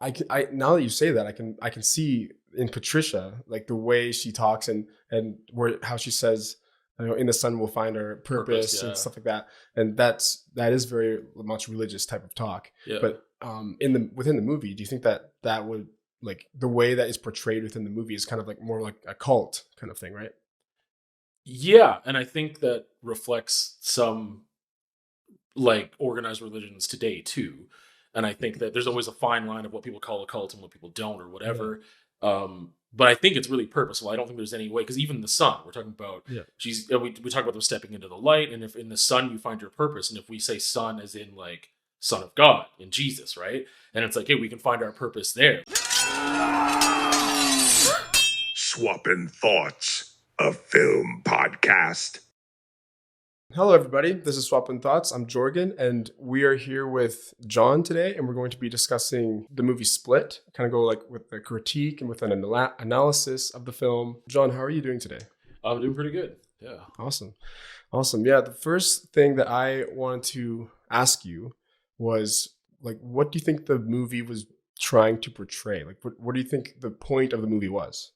I now that you say that, I can see in Patricia, like the way she talks and where how she says, in the sun we'll find our purpose and Yeah. stuff like that. And that is very much religious type of talk. Yeah. But in the within the movie, do you think that would, like, the way that is portrayed within the movie is kind of like more like a cult kind of thing, right? Yeah, and I think that reflects some like organized religions today too. And I think that there's always a fine line of what people call a cult and what people don't or Yeah. whatever. But I think it's really purposeful. I don't think there's any way because even the sun, we're talking about Yeah. we talk about them stepping into the light, and if in the sun you find your purpose, and if we say son as in like son of God in Jesus, right? And it's like, hey, we can find our purpose there. Swappin' Thoughts, a film podcast. Hello, everybody. This is Swappin' Thoughts. I'm Jorgen, and we are here with John today, and we're going to be discussing the movie Split. Kind of go like with a critique and with an analysis of the film. John, how are you doing today? I'm doing pretty good. Yeah. Awesome. Yeah, the first thing that I wanted to ask you was, like, what do you think the movie was trying to portray? Like, what do you think the point of the movie was?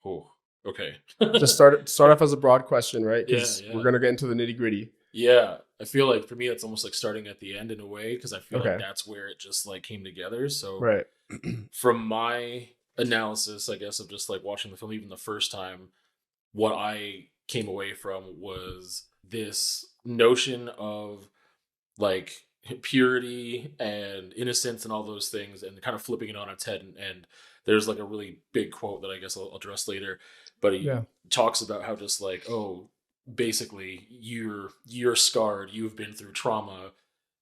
Oh, okay. Just start off as a broad question, right? Because Yeah. we're gonna get into the nitty gritty. Yeah, I feel like for me it's almost like starting at the end in a way because I feel like Okay. that's where it just like came together. So Right. from my analysis, I guess, of just like watching the film even the first time, what I came away from was this notion of like purity and innocence and all those things and kind of flipping it on its head. And there's like a really big quote that I guess I'll address later, but he Yeah. talks about how just like, oh, basically you're scarred, you've been through trauma,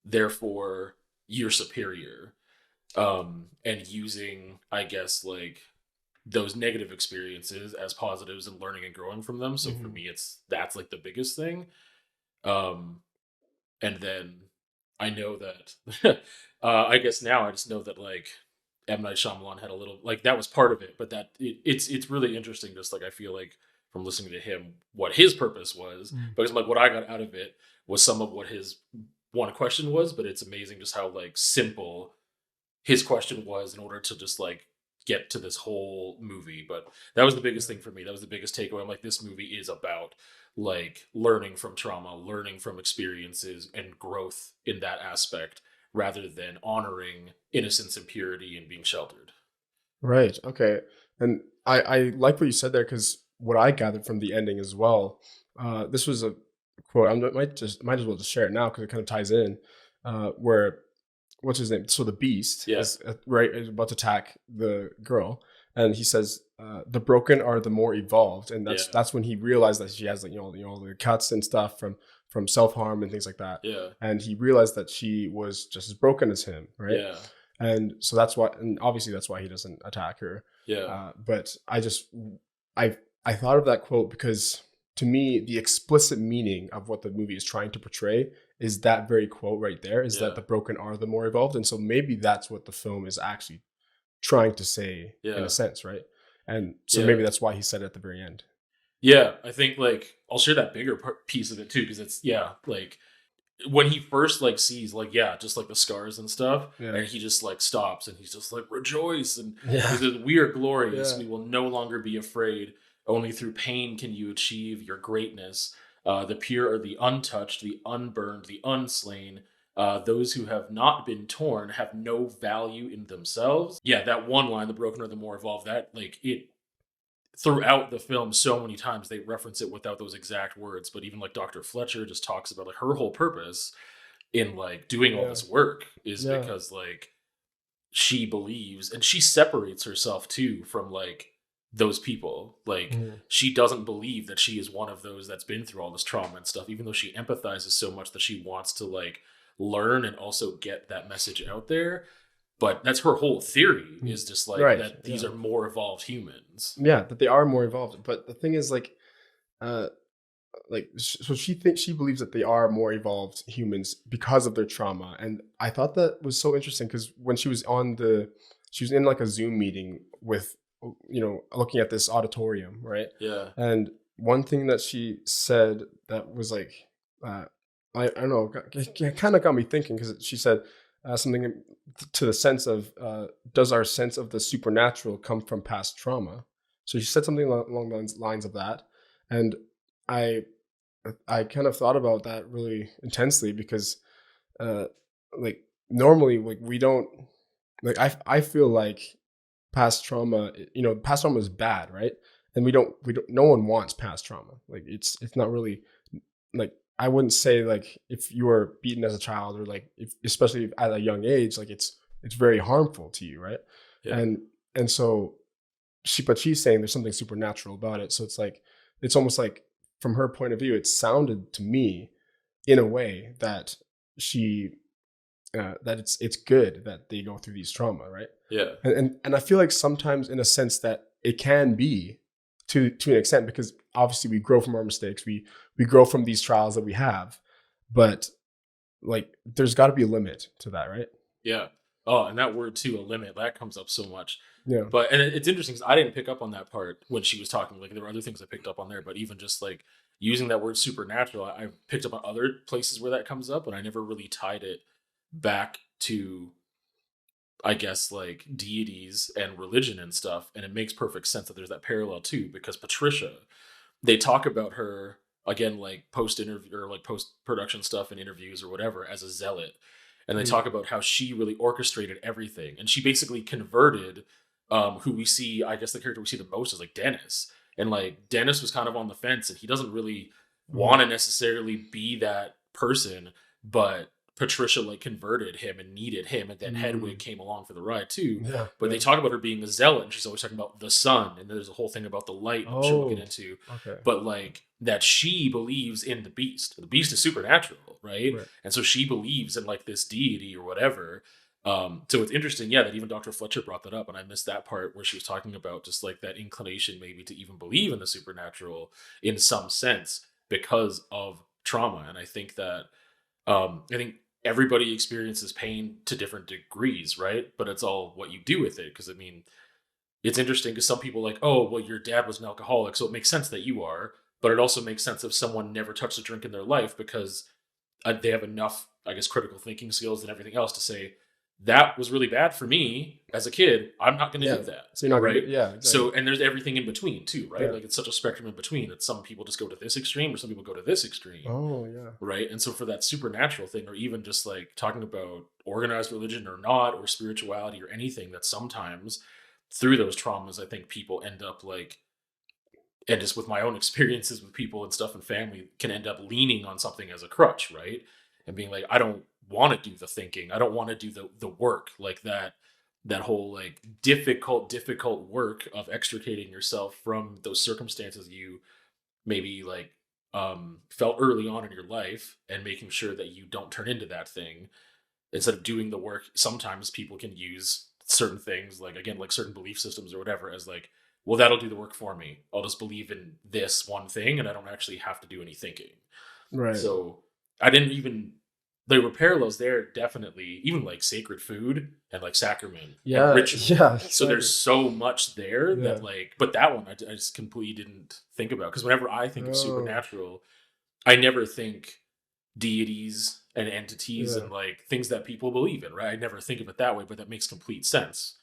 therefore you're superior. And using, I guess, like those negative experiences as positives and learning and growing from them. So for me, that's like the biggest thing. Um, and then I know that, I guess now I just know that like M. Night Shyamalan had a little, like that was part of it, but it's really interesting. Just like, I feel like from listening to him, what his purpose was, because like what I got out of it was some of what his one question was, but it's amazing just how like simple his question was in order to just like get to this whole movie. But that was the biggest thing for me. That was the biggest takeaway. I'm like, this movie is about like learning from trauma, learning from experiences and growth in that aspect rather than honoring innocence and purity and being sheltered. Right. Okay. And I like what you said there, because what I gathered from the ending as well, this was a quote. I might as well just share it now because it kind of ties in. Where, what's his name? So the Beast Yeah. is is about to attack the girl, and he says, "The broken are the more evolved," and that's when he realized that she has, like, all the cuts and stuff from self harm and things like that. Yeah. And he realized that she was just as broken as him, right? Yeah. And so that's why, and obviously that's why he doesn't attack her. Yeah. But I thought of that quote because, to me, the explicit meaning of what the movie is trying to portray is that very quote right there, is that the broken are the more evolved. And so maybe that's what the film is actually trying to say, in a sense, right? And so maybe that's why he said it at the very end. Yeah, I think like I'll share that bigger piece of it too, because it's like when he first like sees like just like the scars and stuff, and he just like stops and he's just like, rejoice, and he says, we are glorious, we will no longer be afraid, only through pain can you achieve your greatness. The pure are the untouched, the unburned, the unslain. Those who have not been torn have no value in themselves. Yeah, that one line, the broken are the more evolved, that like it throughout the film so many times they reference it without those exact words. But even like Dr. Fletcher just talks about like her whole purpose in like doing all this work is because like she believes, and she separates herself too from like those people. Like she doesn't believe that she is one of those that's been through all this trauma and stuff, even though she empathizes so much that she wants to like learn and also get that message out there. But that's her whole theory, is just like that these are more evolved humans. Yeah, that they are more evolved. But the thing is, like, so she believes that they are more evolved humans because of their trauma. And I thought that was so interesting because when she was in like a Zoom meeting with, looking at this auditorium, right? Yeah. And one thing that she said that was like, I don't know, it kind of got me thinking, because she said, something to the sense of, does our sense of the supernatural come from past trauma? So she said something along the lines of that. And I kind of thought about that really intensely because like normally like we don't like I feel like past trauma, past trauma is bad, right? And we don't no one wants past trauma. Like it's not really like, I wouldn't say like if you were beaten as a child or like if especially at a young age, like it's very harmful to you, right? Yeah. And so she's saying there's something supernatural about it. So it's like it's almost like from her point of view, it sounded to me in a way that she that it's good that they go through these trauma, right? Yeah. And I feel like sometimes in a sense that it can be to an extent, because obviously we grow from our mistakes, we grow from these trials that we have, but like there's got to be a limit to that, right? Yeah. Oh, and that word too, a limit, that comes up so much. Yeah. But and it's interesting because I didn't pick up on that part when she was talking. Like there were other things I picked up on there, but even just like using that word supernatural, I picked up on other places where that comes up, and I never really tied it back to, I guess, like deities and religion and stuff. And it makes perfect sense that there's that parallel too, because Patricia, they talk about her again, like post interview or like post production stuff in interviews or whatever, as a zealot. And they talk about how she really orchestrated everything. And she basically converted who we see, I guess the character we see the most is like Dennis. And like Dennis was kind of on the fence and he doesn't really want to necessarily be that person, but Patricia like converted him and needed him, and then Hedwig came along for the ride too. Yeah, but they talk about her being a zealot, and she's always talking about the sun, and there's a whole thing about the light, I'm sure we'll get into. Okay. But like that she believes in the beast. The beast is supernatural, right? And so she believes in like this deity or whatever. So it's interesting, yeah, that even Dr. Fletcher brought that up, and I missed that part where she was talking about just like that inclination maybe to even believe in the supernatural in some sense because of trauma. And I think that I think everybody experiences pain to different degrees, right? But it's all what you do with it. Because I mean, it's interesting because some people are like, oh, well, your dad was an alcoholic, so it makes sense that you are. But it also makes sense if someone never touched a drink in their life because they have enough, I guess, critical thinking skills and everything else to say, that was really bad for me as a kid. I'm not going to do that. So you're not right? Gonna, yeah. Exactly. So, and there's everything in between too, right? Yeah. Like it's such a spectrum in between that some people just go to this extreme or some people go to this extreme. Oh, yeah. Right. And so for that supernatural thing, or even just like talking about organized religion or not, or spirituality or anything, that sometimes through those traumas, I think people end up like, and just with my own experiences with people and stuff and family, can end up leaning on something as a crutch, right? And being like, I don't want to do the thinking. I don't want to do the work, like that whole like difficult work of extricating yourself from those circumstances you maybe like felt early on in your life, and making sure that you don't turn into that thing. Instead of doing the work, sometimes people can use certain things, like again, like certain belief systems or whatever, as like, well, that'll do the work for me. I'll just believe in this one thing and I don't actually have to do any thinking. Right. So I didn't even, there were parallels there, definitely, even like sacred food and like sacrament and ritual. Yeah. So there's so much there that like, but that one I just completely didn't think about, because whenever I think of supernatural, I never think deities and entities and like things that people believe in, right? I never think of it that way, but that makes complete sense.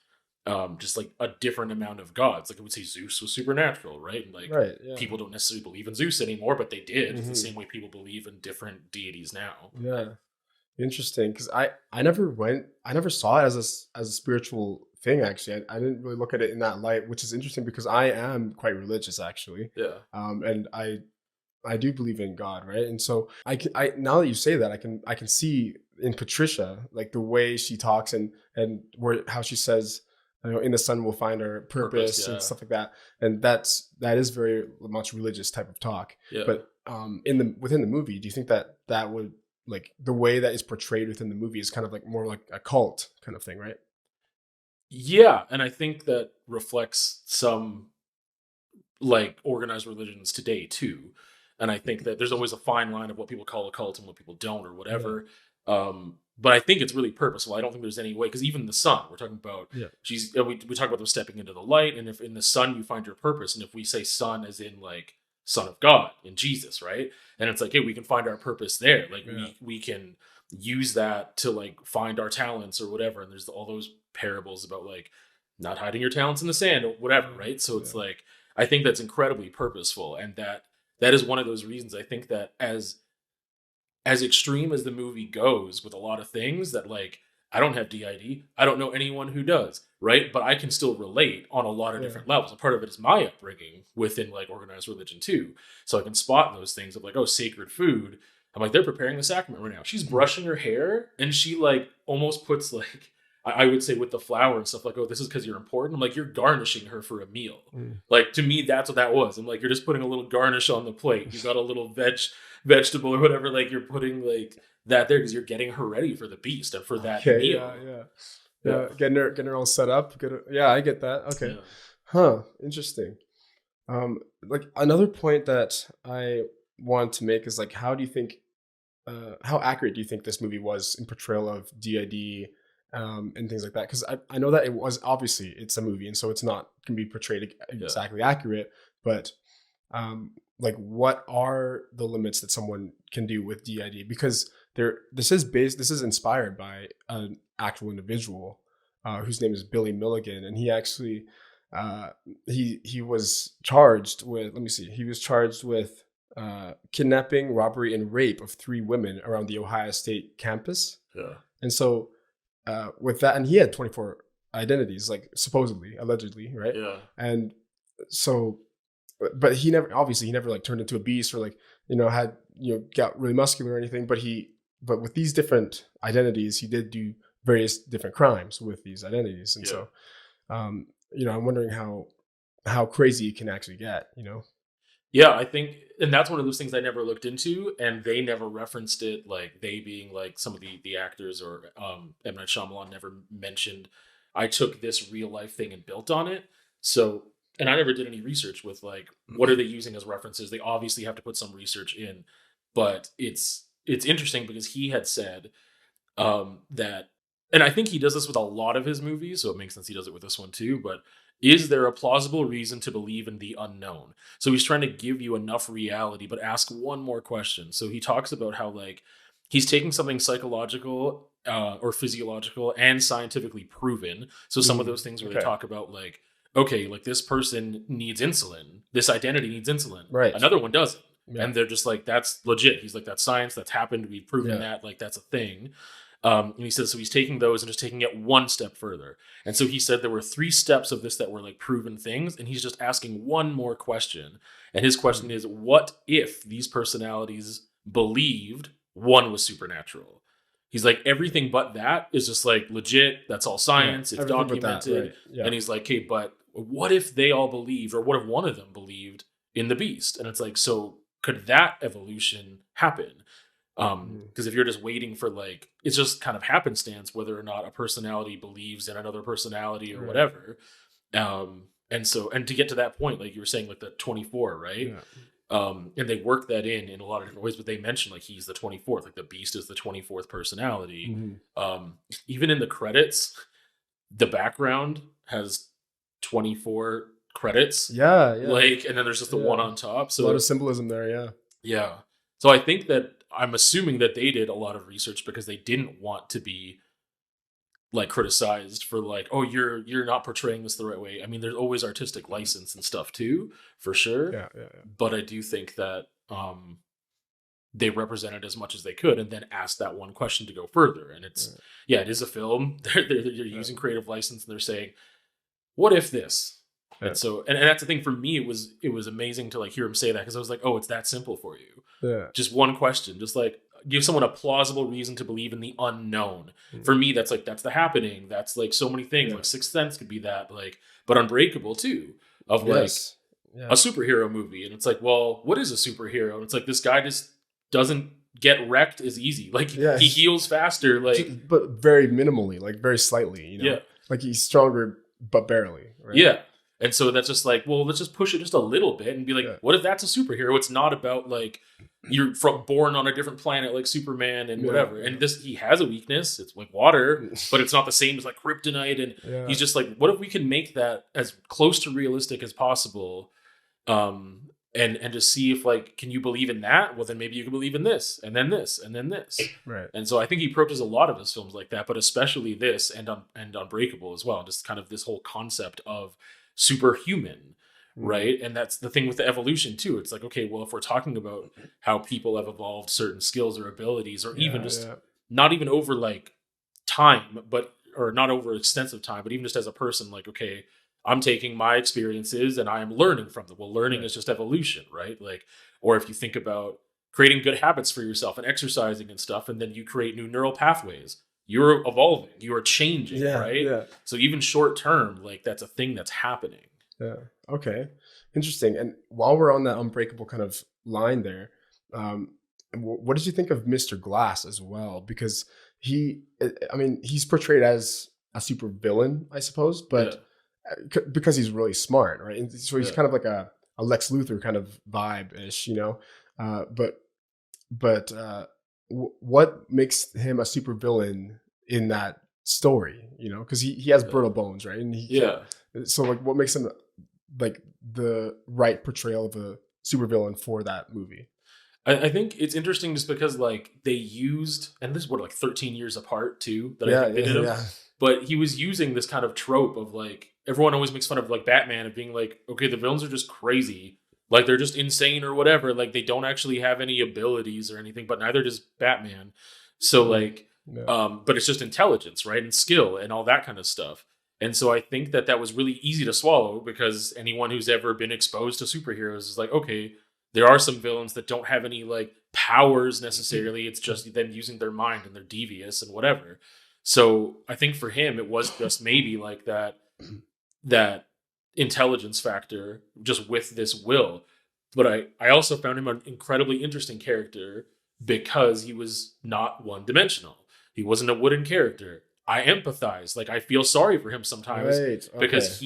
Just like a different amount of gods. Like I would say Zeus was supernatural, right? And like people don't necessarily believe in Zeus anymore, but they did. It's the same way people believe in different deities now. Yeah. Interesting, because I never saw it as a spiritual thing. Actually, I didn't really look at it in that light, which is interesting because I am quite religious, actually. Yeah. And I do believe in God, right? And so I now that you say that, I can see in Patricia like the way she talks and how she says, in the sun we'll find our purpose and stuff like that, and that is very much religious type of talk. Yeah. But within the movie, do you think that would, like, the way that is portrayed within the movie is kind of like more like a cult kind of thing, right? Yeah, and I think that reflects some like organized religions today too. And I think that there's always a fine line of what people call a cult and what people don't, or whatever. But I think it's really purposeful. I don't think there's any way, because even the sun, we're talking about, we talk about them stepping into the light, and if in the sun you find your purpose, and if we say sun as in like Son of God in Jesus, right? And it's like, hey, we can find our purpose there. Like we can use that to like find our talents or whatever. And there's all those parables about like not hiding your talents in the sand or whatever, right? So it's like, I think that's incredibly purposeful, and that is one of those reasons I think that as extreme as the movie goes with a lot of things, that like, I don't have D.I.D. I don't know anyone who does, right? But I can still relate on a lot of different levels. And part of it is my upbringing within like organized religion too. So I can spot those things of like, oh, sacred food. I'm like, they're preparing the sacrament right now. She's brushing her hair and she like almost puts like, I would say with the flour and stuff like, oh, this is because you're important. I'm like, you're garnishing her for a meal. Like, to me, that's what that was. I'm like, you're just putting a little garnish on the plate. You've got a little vegetable or whatever. Like, you're putting like that there because you're getting her ready for the beast and for that meal. Yeah. Getting her all set up. I get that. Okay. Huh. Interesting. Like another point that I want to make is like, how accurate do you think this movie was in portrayal of D.I.D. And things like that? Because I know that it was, obviously it's a movie, and so it's not going to be portrayed exactly accurate, but like, what are the limits that someone can do with D.I.D.? Because this is inspired by an actual individual whose name is Billy Milligan, and he actually he was charged with, kidnapping, robbery, and rape of 3 women around the Ohio State campus. And so with that, and he had 24 identities, like supposedly, allegedly, right? And so, but he never like turned into a beast or like, had, got really muscular or anything, but with these different identities, he did do various different crimes with these identities. And so, I'm wondering how crazy it can actually get, Yeah, I think, and that's one of those things I never looked into, and they never referenced it, like they being like some of the actors or M. Night Shyamalan never mentioned, I took this real life thing and built on it. So, and I never did any research with like, what are they using as references? They obviously have to put some research in, but it's interesting because he had said that, and I think he does this with a lot of his movies, so it makes sense he does it with this one too, but is there a plausible reason to believe in the unknown? So he's trying to give you enough reality, but ask one more question. So he talks about how like he's taking something psychological or physiological and scientifically proven. So some of those things where they talk about like, okay, like this person needs insulin, this identity needs insulin, right? Another one doesn't. And they're just like, that's legit. He's like, that's science, that's happened, we've proven that, like that's a thing. And he says, so he's taking those and just taking it one step further. And so he said there were 3 steps of this that were like proven things. And he's just asking one more question. And his question is, what if these personalities believed one was supernatural? He's like, everything but that is just like legit. That's all science. It's documented. And he's like, okay, but what if they all believed, or what if one of them believed in the beast? And it's like, so could that evolution happen? Because if you're just waiting for like, it's just kind of happenstance whether or not a personality believes in another personality or whatever. And to get to that point, like you were saying, like the 24, right? And they work that in a lot of different ways, but they mention like he's the 24th, like the beast is the 24th personality. Even in the credits, the background has 24 credits. Like, and then there's just the one on top. So a lot of symbolism there. Yeah. So I think that I'm assuming that they did a lot of research because they didn't want to be like criticized for like, oh, you're not portraying this the right way. I mean, there's always artistic license and stuff too, for sure. But I do think that they represented as much as they could and then asked that one question to go further. And it's it is a film. They're using creative license and they're saying, what if this? And so, and that's the thing for me, it was amazing to like hear him say that, because I was like, oh, it's that simple for you. Just one question, just like give someone a plausible reason to believe in the unknown. For me, that's the happening. That's like so many things. Like Sixth Sense could be that, like, but Unbreakable too, of like a superhero movie. And it's like, well, what is a superhero? And it's like, this guy just doesn't get wrecked as easy. Like he heals faster, like, but very minimally, like very slightly, like he's stronger, but barely. Right? And so that's just like, well, let's just push it just a little bit and be like, what if that's a superhero? It's not about like you're born on a different planet like Superman and whatever. And he has a weakness. It's like water, but it's not the same as like kryptonite. And he's just like, what if we can make that as close to realistic as possible? and to see if like, can you believe in that? Well, then maybe you can believe in this, and then this, and then this. Right. And so I think he approaches a lot of his films like that, but especially this and Unbreakable as well. Just kind of this whole concept of superhuman, right? And that's the thing with the evolution too. It's like, okay, well, if we're talking about how people have evolved certain skills or abilities, or even just not even over like time, or not over extensive time, but even just as a person, like, okay, I'm taking my experiences and I am learning from them. Well, learning is just evolution, right? Like, or if you think about creating good habits for yourself and exercising and stuff, and then you create new neural pathways, you're evolving, you are changing, right? Yeah. So even short term, like that's a thing that's happening. Yeah. Okay. Interesting. And while we're on that Unbreakable kind of line there, what did you think of Mr. Glass as well? Because he's portrayed as a super villain, I suppose, but because he's really smart, right? And so he's kind of like a Lex Luthor kind of vibe-ish, but what makes him a super villain in that story, because he has brittle bones, right? And so like what makes him like the right portrayal of a supervillain for that movie? I think it's interesting just because like they used, and this is like 13 years apart too, that I think they did him. Yeah. But he was using this kind of trope of like, everyone always makes fun of like Batman of being like, okay, the villains are just crazy. Like they're just insane or whatever. Like they don't actually have any abilities or anything, but neither does Batman. So like, but it's just intelligence, right? And skill and all that kind of stuff. And so I think that was really easy to swallow, because anyone who's ever been exposed to superheroes is like, okay, there are some villains that don't have any like powers necessarily. It's just them using their mind and they're devious and whatever. So I think for him, it was just maybe like that intelligence factor just with this will. But I also found him an incredibly interesting character because he was not one dimensional. He wasn't a wooden character. I empathize. Like I feel sorry for him sometimes because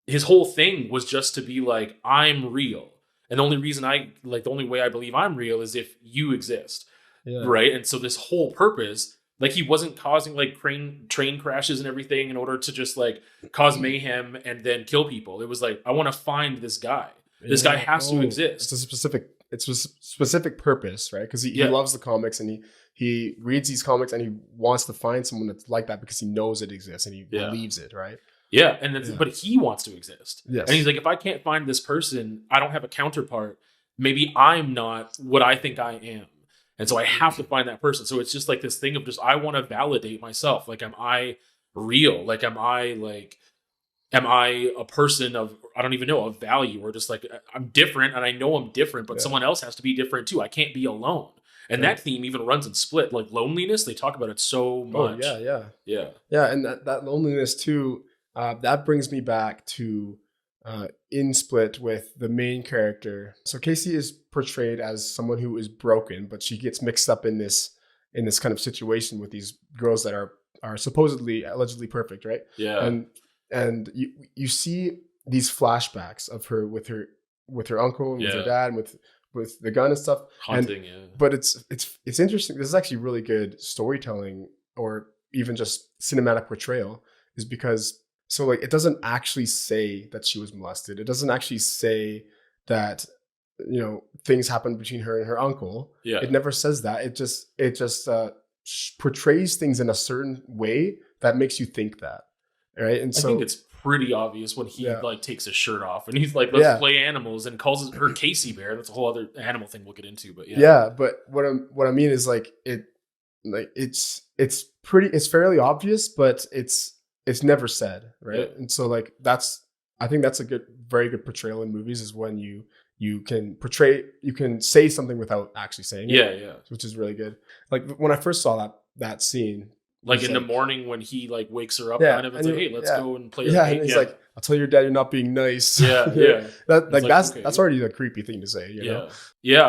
his whole thing was just to be like, I'm real. And the only reason the only way I believe I'm real is if you exist. Yeah. Right. And so this whole purpose, like he wasn't causing like train crashes and everything in order to just like cause mayhem and then kill people. It was like, I want to find this guy. This guy has to exist. It's a specific purpose, right? Because he loves the comics and he reads these comics and he wants to find someone that's like that because he knows it exists and he believes it, right? Yeah, but he wants to exist. Yes. And he's like, if I can't find this person, I don't have a counterpart. Maybe I'm not what I think I am. And so I have to find that person. So it's just like this thing of just, I want to validate myself. Like, am I real? Like, am I a person of, I don't even know, of value, or just like, I'm different and I know I'm different, but someone else has to be different too. I can't be alone. And that theme even runs in Split, like loneliness. They talk about it so much. Oh, yeah. And that loneliness too, that brings me back to in Split with the main character. So Casey is portrayed as someone who is broken, but she gets mixed up in this kind of situation with these girls that are supposedly allegedly perfect, right? Yeah. And you see these flashbacks of her with her uncle and with her dad and with the gun and stuff. Haunting, But it's interesting. This is actually really good storytelling, or even just cinematic portrayal, is because so like it doesn't actually say that she was molested. It doesn't actually say that things happened between her and her uncle. Yeah. It never says that. It just portrays things in a certain way that makes you think that. Right. And so I think it's pretty obvious when he like takes his shirt off and he's like, let's play animals, and calls her Casey Bear. That's a whole other animal thing we'll get into. But but what I mean is like it's fairly obvious, but it's never said, right? And so like I think that's a very good portrayal in movies, is when you can say something without actually saying it. Which is really good. Like when I first saw that scene, like in the morning when he like wakes her up, kind of, it's like, hey, let's go and play. And he's like, I'll tell your dad you're not being nice. That's already a creepy thing to say. You know?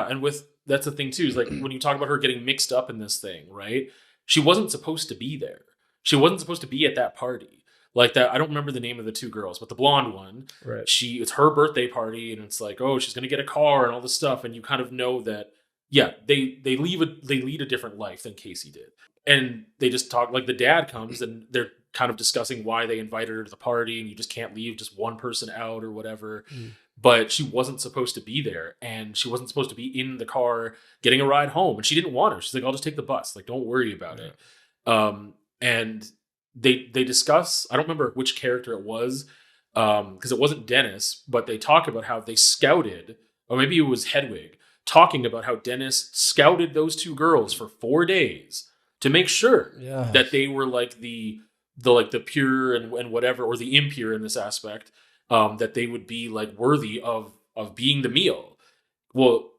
And that's the thing too, is like when you talk about her getting mixed up in this thing, right? She wasn't supposed to be there. She wasn't supposed to be at that party. Like that, I don't remember the name of the two girls, but the blonde one, right? It's her birthday party, and it's like, oh, she's gonna get a car and all this stuff, and you kind of know that, they lead a different life than Casey did, and they just talk, like the dad comes and they're kind of discussing why they invited her to the party, and you just can't leave just one person out or whatever. but she wasn't supposed to be there, and she wasn't supposed to be in the car getting a ride home, and she didn't want her. She's like, I'll just take the bus. Like, don't worry about it. And they discuss, I don't remember which character it was, because it wasn't Dennis, but they talk about how they scouted, or maybe it was Hedwig, talking about how Dennis scouted those two girls for 4 days to make sure that they were like the pure and whatever, or the impure in this aspect, that they would be like worthy of being the meal. Well,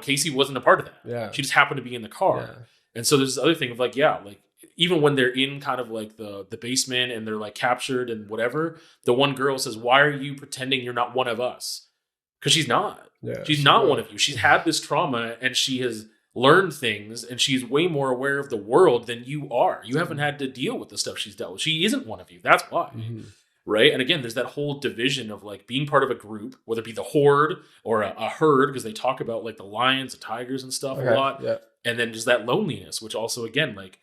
Casey wasn't a part of that. Yeah. She just happened to be in the car. Yeah. And so there's this other thing of like, even when they're in kind of like the basement and they're like captured and whatever, the one girl says, why are you pretending you're not one of us? Because she's not. Yeah, she's not one of you. She's had this trauma and she has learned things, and she's way more aware of the world than you are. You haven't had to deal with the stuff she's dealt with. She isn't one of you. That's why. Right? And again, there's that whole division of like being part of a group, whether it be the horde or a herd, because they talk about like the lions, the tigers and stuff a lot. Yeah. And then just that loneliness, which also, again, like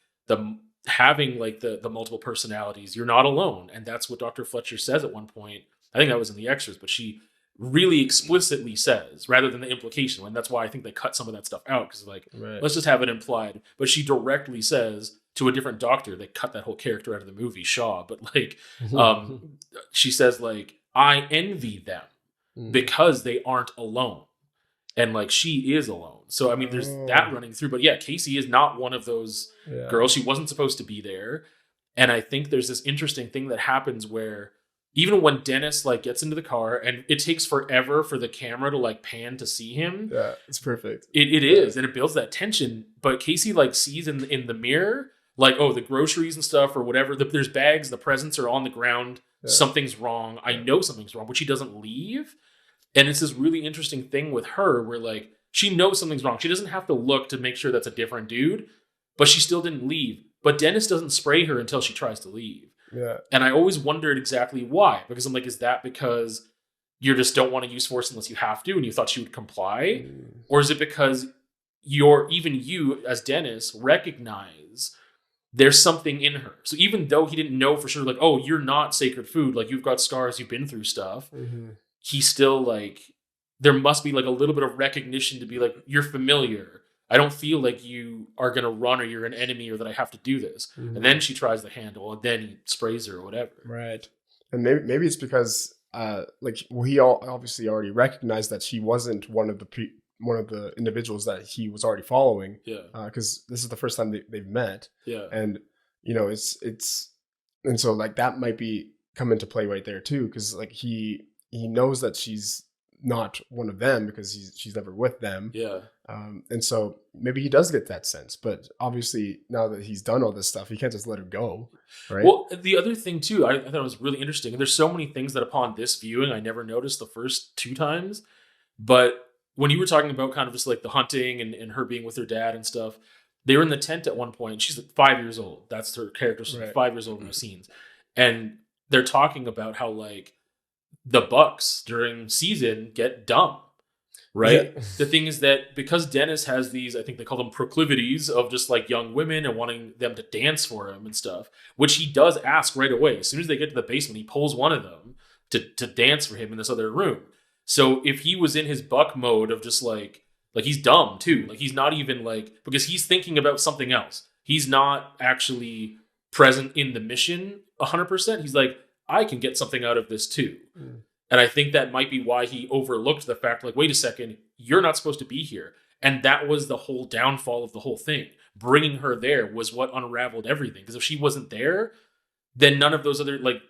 having like the multiple personalities, you're not alone. And that's what Dr. Fletcher says at one point. I think that was in the extras, but she really explicitly says, rather than the implication, and that's why I think they cut some of that stuff out, because like, let's just have it implied. But she directly says to a different doctor, they cut that whole character out of the movie, Shaw, but like, she says like, I envy them because they aren't alone. And like, she is alone. So, I mean, there's that running through, but yeah, Casey is not one of those girls. She wasn't supposed to be there. And I think there's this interesting thing that happens where even when Dennis like gets into the car, and it takes forever for the camera to like pan to see him. Yeah, it's perfect. It is, and it builds that tension. But Casey like sees in the mirror, like, oh, the groceries and stuff or whatever. There's bags, the presents are on the ground. Yeah. Something's wrong. I know something's wrong, but she doesn't leave. And it's this really interesting thing with her where like she knows something's wrong. She doesn't have to look to make sure that's a different dude, but she still didn't leave. But Dennis doesn't spray her until she tries to leave. Yeah. And I always wondered exactly why, because I'm like, is that because you just don't want to use force unless you have to and you thought she would comply? Or is it because even you as Dennis recognize there's something in her? So even though he didn't know for sure, like, oh, you're not sacred food, like you've got scars, you've been through stuff, he still like, there must be like a little bit of recognition to be like, you're familiar. I don't feel like you are going to run or you're an enemy or that I have to do this. And then she tries the handle and then he sprays her or whatever. Right. And maybe it's because he obviously already recognized that she wasn't one of the individuals that he was already following. Yeah. Because this is the first time they've met. Yeah. And and so like that might be come into play right there too, because like he knows that she's not one of them because she's never with them. Yeah. And so maybe he does get that sense, but obviously now that he's done all this stuff, he can't just let her go. Right. Well, the other thing too, I thought it was really interesting. And there's so many things that upon this viewing, I never noticed the first 2 times, but when you were talking about kind of just like the hunting and her being with her dad and stuff, they were in the tent at one point. She's like 5 years old. That's her character. She's 5 years old in those scenes. And they're talking about how like the bucks during season get dumb, right? Yeah. The thing is that because Dennis has these, I think they call them proclivities of just like young women and wanting them to dance for him and stuff, which he does ask right away. As soon as they get to the basement, he pulls one of them to dance for him in this other room. So if he was in his buck mode of just like he's dumb too, like he's not even like, because he's thinking about something else. He's not actually present in the mission 100%. He's like, I can get something out of this too. And I think that might be why he overlooked the fact, like, wait a second, you're not supposed to be here. And that was the whole downfall of the whole thing. Bringing her there was what unraveled everything. Because if she wasn't there, then none of those other, like,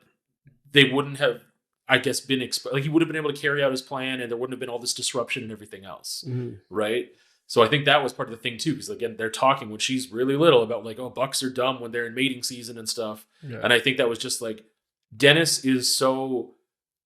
they wouldn't have, I guess, been, he would have been able to carry out his plan and there wouldn't have been all this disruption and everything else. Right? So I think that was part of the thing too. Because again, they're talking when she's really little about like, oh, bucks are dumb when they're in mating season and stuff. Yeah. And I think that was just like, Dennis is so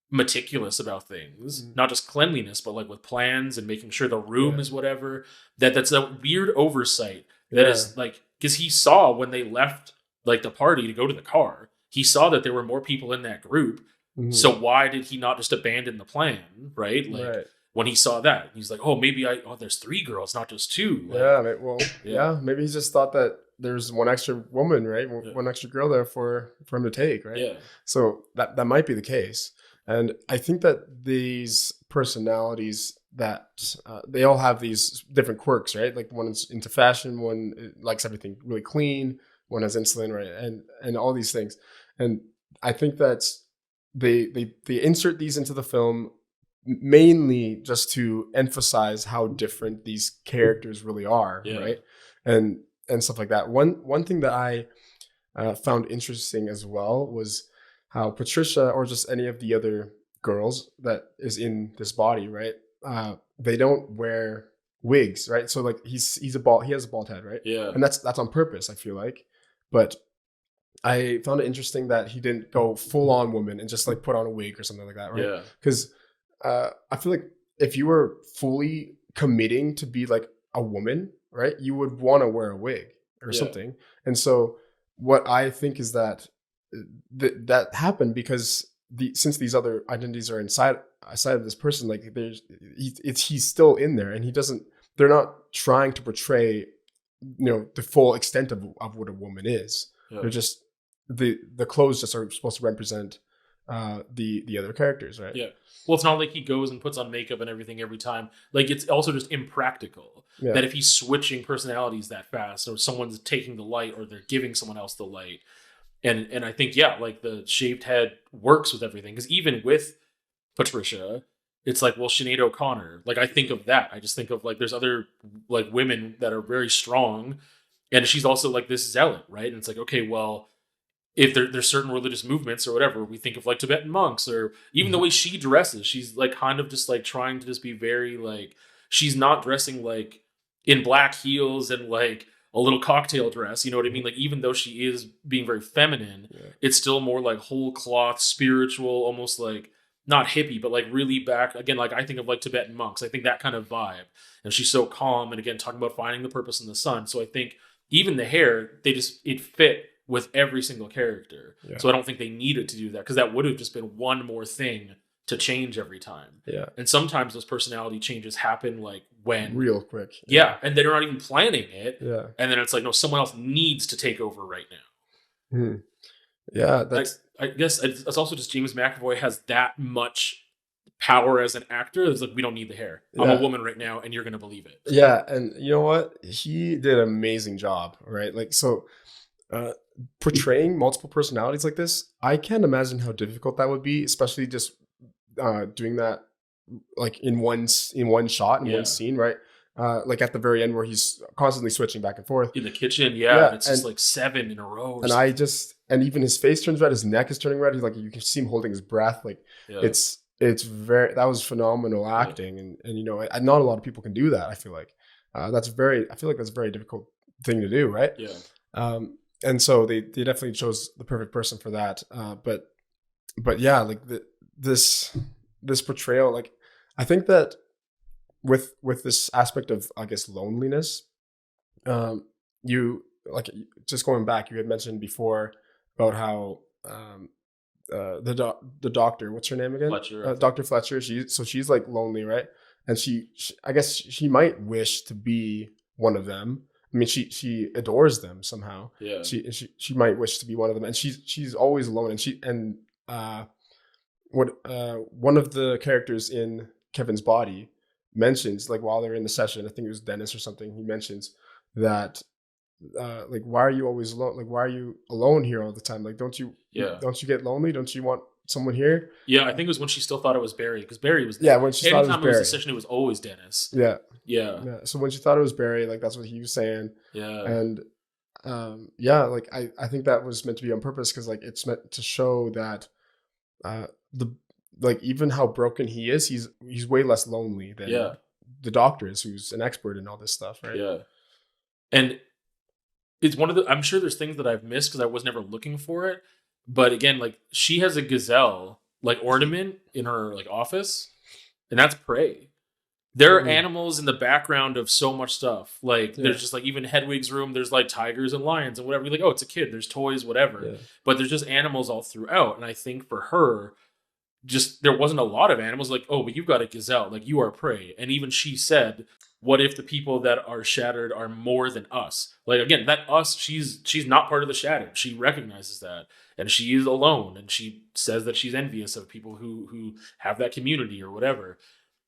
meticulous about things, not just cleanliness, but like with plans and making sure the room is whatever, that's a weird oversight that is like, because he saw when they left like the party to go to the car, he saw that there were more people in that group. So why did he not just abandon the plan? Right. Like when he saw that, he's like, oh, maybe there's 3 girls, not just 2. Like, maybe he just thought that there's one extra woman, right? One extra girl there for him to take, right? Yeah. So that might be the case. And I think that these personalities that they all have these different quirks, right? Like one is into fashion, one likes everything really clean, one has insulin, right? And all these things. And I think that's they insert these into the film mainly just to emphasize how different these characters really are, right? And stuff like that. One thing that I found interesting as well was how Patricia, or just any of the other girls that is in this body, right? They don't wear wigs, right? So like he has a bald head, right? Yeah. And that's on purpose, I feel like. But I found it interesting that he didn't go full on woman and just like put on a wig or something like that, right? Yeah. Because I feel like if you were fully committing to be like a woman, right, you would want to wear a wig or something. And so what I think is that that happened because since these other identities are inside of this person, like he's still in there, and they're not trying to portray, the full extent of what a woman is. They're just the clothes just are supposed to represent the other characters, right? Yeah. Well, it's not like he goes and puts on makeup and everything every time. Like, it's also just impractical that if he's switching personalities that fast, or someone's taking the light, or they're giving someone else the light. And I think, like the shaved head works with everything. Because even with Patricia, it's like, well, Sinead O'Connor, like I think of that. I just think of like, there's other like women that are very strong. And she's also like this zealot, right? And it's like, okay, well, if there's certain religious movements or whatever, we think of like Tibetan monks, or even the way she dresses, she's like kind of just like trying to just be very like, she's not dressing like in black heels and like a little cocktail dress, you know what I mean? Like, even though she is being very feminine, it's still more like whole cloth, spiritual, almost like not hippie, but like really back again. Like I think of like Tibetan monks. I think that kind of vibe. And she's so calm, and again talking about finding the purpose in the sun. So I think even the hair, it fit with every single character. So I don't think they needed to do that, because that would have just been one more thing to change every time. And sometimes those personality changes happen like when real quick. And they're not even planning it. And then it's like, no, someone else needs to take over right now. That's I guess it's also just James McAvoy has that much power as an actor. It's like, we don't need the hair. I'm a woman right now, and you're gonna believe it. And you know what? He did an amazing job, right? Like, so portraying multiple personalities like this, I can't imagine how difficult that would be, especially just doing that like in one shot, in one scene, right? Like at the very end where he's constantly switching back and forth in the kitchen, and it's just like 7 in a row. And even his face turns red, his neck is turning red. He's like, you can see him holding his breath. Like it's that was phenomenal acting, and not a lot of people can do that. I feel like that's a very difficult thing to do, right? And so they definitely chose the perfect person for that. But yeah, like this portrayal, like I think that with this aspect of, I guess, loneliness, you like, just going back, you had mentioned before about how the doctor, what's her name again? Fletcher. Dr. Fletcher. She's like lonely, right? And she I guess she might wish to be one of them. I mean, she adores them somehow. She might wish to be one of them, and she's always alone. And one of the characters in Kevin's body mentions, like while they're in the session, I think it was Dennis or something, he mentions that like, why are you always alone? Like, why are you alone here all the time? Like, don't you get lonely? Don't you want someone here? I think it was when she still thought it was Barry, because Barry was when she thought it was Barry. It was a session, it was always Dennis. So when she thought it was Barry, like that's what he was saying. And like I think that was meant to be on purpose, because like it's meant to show that like even how broken he is, he's way less lonely than the doctor is, who's an expert in all this stuff, right? And it's one of the, I'm sure there's things that I've missed because I was never looking for it, but again, like she has a gazelle like ornament in her like office, and that's prey. There are animals in the background of so much stuff. Like there's just like, even Hedwig's room, there's like tigers and lions and whatever. You're like, oh, it's a kid, there's toys, whatever. But there's just animals all throughout. And I think for her, just there wasn't a lot of animals. Like, oh, but you've got a gazelle, like you are prey. And even she said, what if the people that are shattered are more than us? Like, again, that us, she's not part of the shattered. She recognizes that, and she is alone, and she says that she's envious of people who have that community or whatever.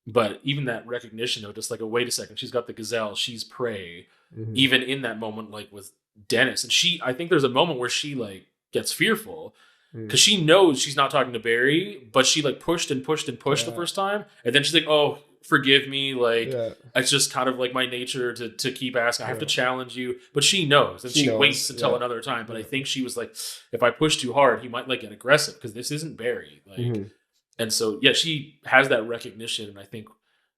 But even that recognition of just like, oh, wait a second, she's got the gazelle, she's prey. Mm-hmm. Even in that moment, like with Dennis, and I think there's a moment where she like gets fearful because she knows she's not talking to Barry, but she like pushed and pushed and pushed the first time, and then she's like, oh, forgive me, like it's just kind of like my nature to keep asking. I have to challenge you, but she knows, and she waits until another time. But I think she was like, if I push too hard, he might like get aggressive because this isn't Barry, like. And so, yeah, she has that recognition. And I think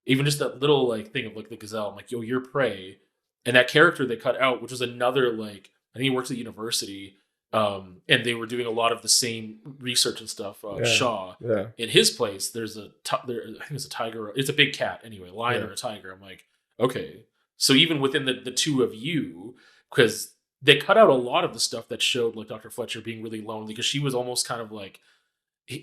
even just that little like thing of like the gazelle, I'm like, yo, you're prey. And that character they cut out, which was another, like, I think he works at university. And they were doing a lot of the same research and stuff. Shaw. Yeah. In his place, there's I think it's a tiger. It's a big cat anyway, a lion or a tiger. I'm like, okay. So even within the two of you, because they cut out a lot of the stuff that showed like Dr. Fletcher being really lonely, because she was almost kind of like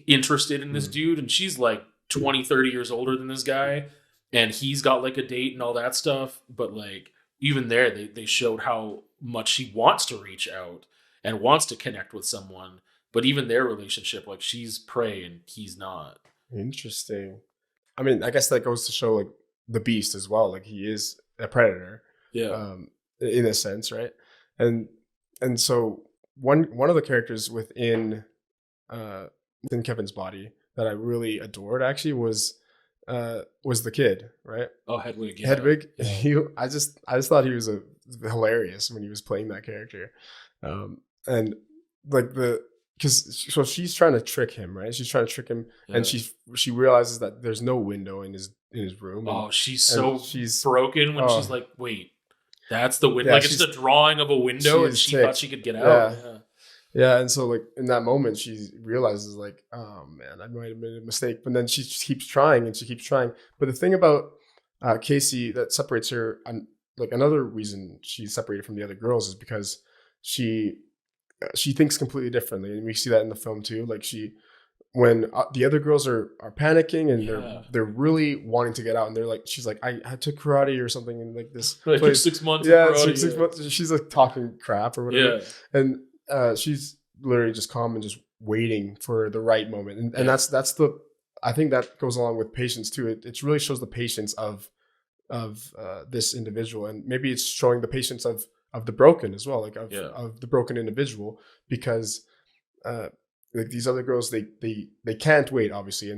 interested in this dude, and she's like 20 30 years older than this guy, and he's got like a date and all that stuff, but like even there they showed how much she wants to reach out and wants to connect with someone, but even their relationship, like she's prey and he's not. Interesting. I mean, I guess that goes to show like the beast as well, like he is a predator, in a sense, right? And so one of the characters within Kevin's body that I really adored actually was the kid, right? Oh, Hedwig. Yeah. Hedwig. Yeah. I just thought he was hilarious when he was playing that character, and like so she's trying to trick him, right? She's trying to trick him, and she realizes that there's no window in his room. She's broken when she's like, wait, that's the window. Like it's the drawing of a window, and she thought she could get out. Yeah, and so like in that moment, she realizes like, oh man, I might have made a mistake. But then she keeps trying and she keeps trying. But the thing about Casey that separates her, like another reason she's separated from the other girls is because she thinks completely differently, and we see that in the film too. Like when the other girls are panicking and they're really wanting to get out, and they're like, she's like, I took karate or something, and like this like place. 6 months. Yeah, 6 months. She's like talking crap or whatever, and she's literally just calm and just waiting for the right moment. And that's I think that goes along with patience too. It really shows the patience of this individual, and maybe it's showing the patience of the broken as well, like of the broken individual, because like these other girls, they can't wait, obviously.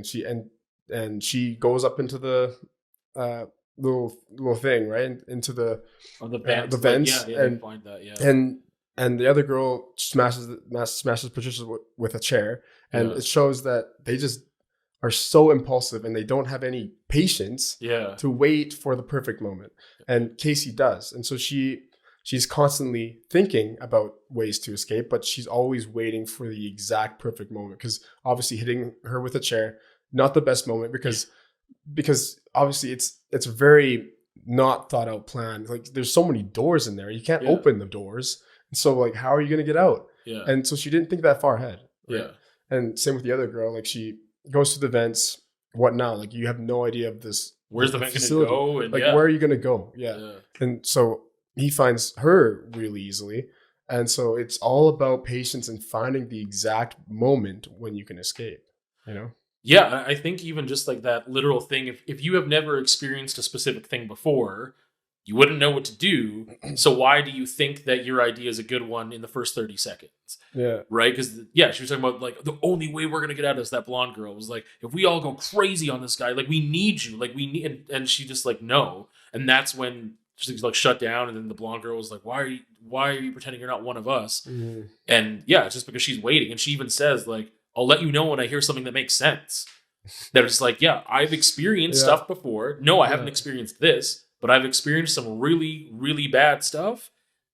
And she goes up into the little thing, right? Into the vents. And find that, and the other girl smashes Patricia with a chair, and it shows that they just are so impulsive and they don't have any patience to wait for the perfect moment. And Casey does, and so she's constantly thinking about ways to escape, but she's always waiting for the exact perfect moment, because obviously hitting her with a chair, not the best moment, because obviously it's a very not thought out plan. Like there's so many doors in there, you can't open the doors. So like, how are you going to get out? Yeah. And so she didn't think that far ahead. Right? Yeah. And same with the other girl. Like she goes to the vents. What now? Like you have no idea of this. Where's the vent going to go? And like, where are you going to go? Yeah. And so he finds her really easily. And so it's all about patience and finding the exact moment when you can escape, you know? Yeah. I think even just like that literal thing, if you have never experienced a specific thing before, you wouldn't know what to do. So why do you think that your idea is a good one in the first 30 seconds? Yeah. Right? Because, she was talking about, like, the only way we're going to get out of this, that blonde girl, was like, if we all go crazy on this guy, like, we need you. Like, we need... And she just, like, no. And that's when she's, like, shut down. And then the blonde girl was like, why are you pretending you're not one of us? Mm-hmm. And, it's just because she's waiting. And she even says, like, I'll let you know when I hear something that makes sense. They're just like, I've experienced stuff before. No, I haven't experienced this. But I've experienced some really, really bad stuff,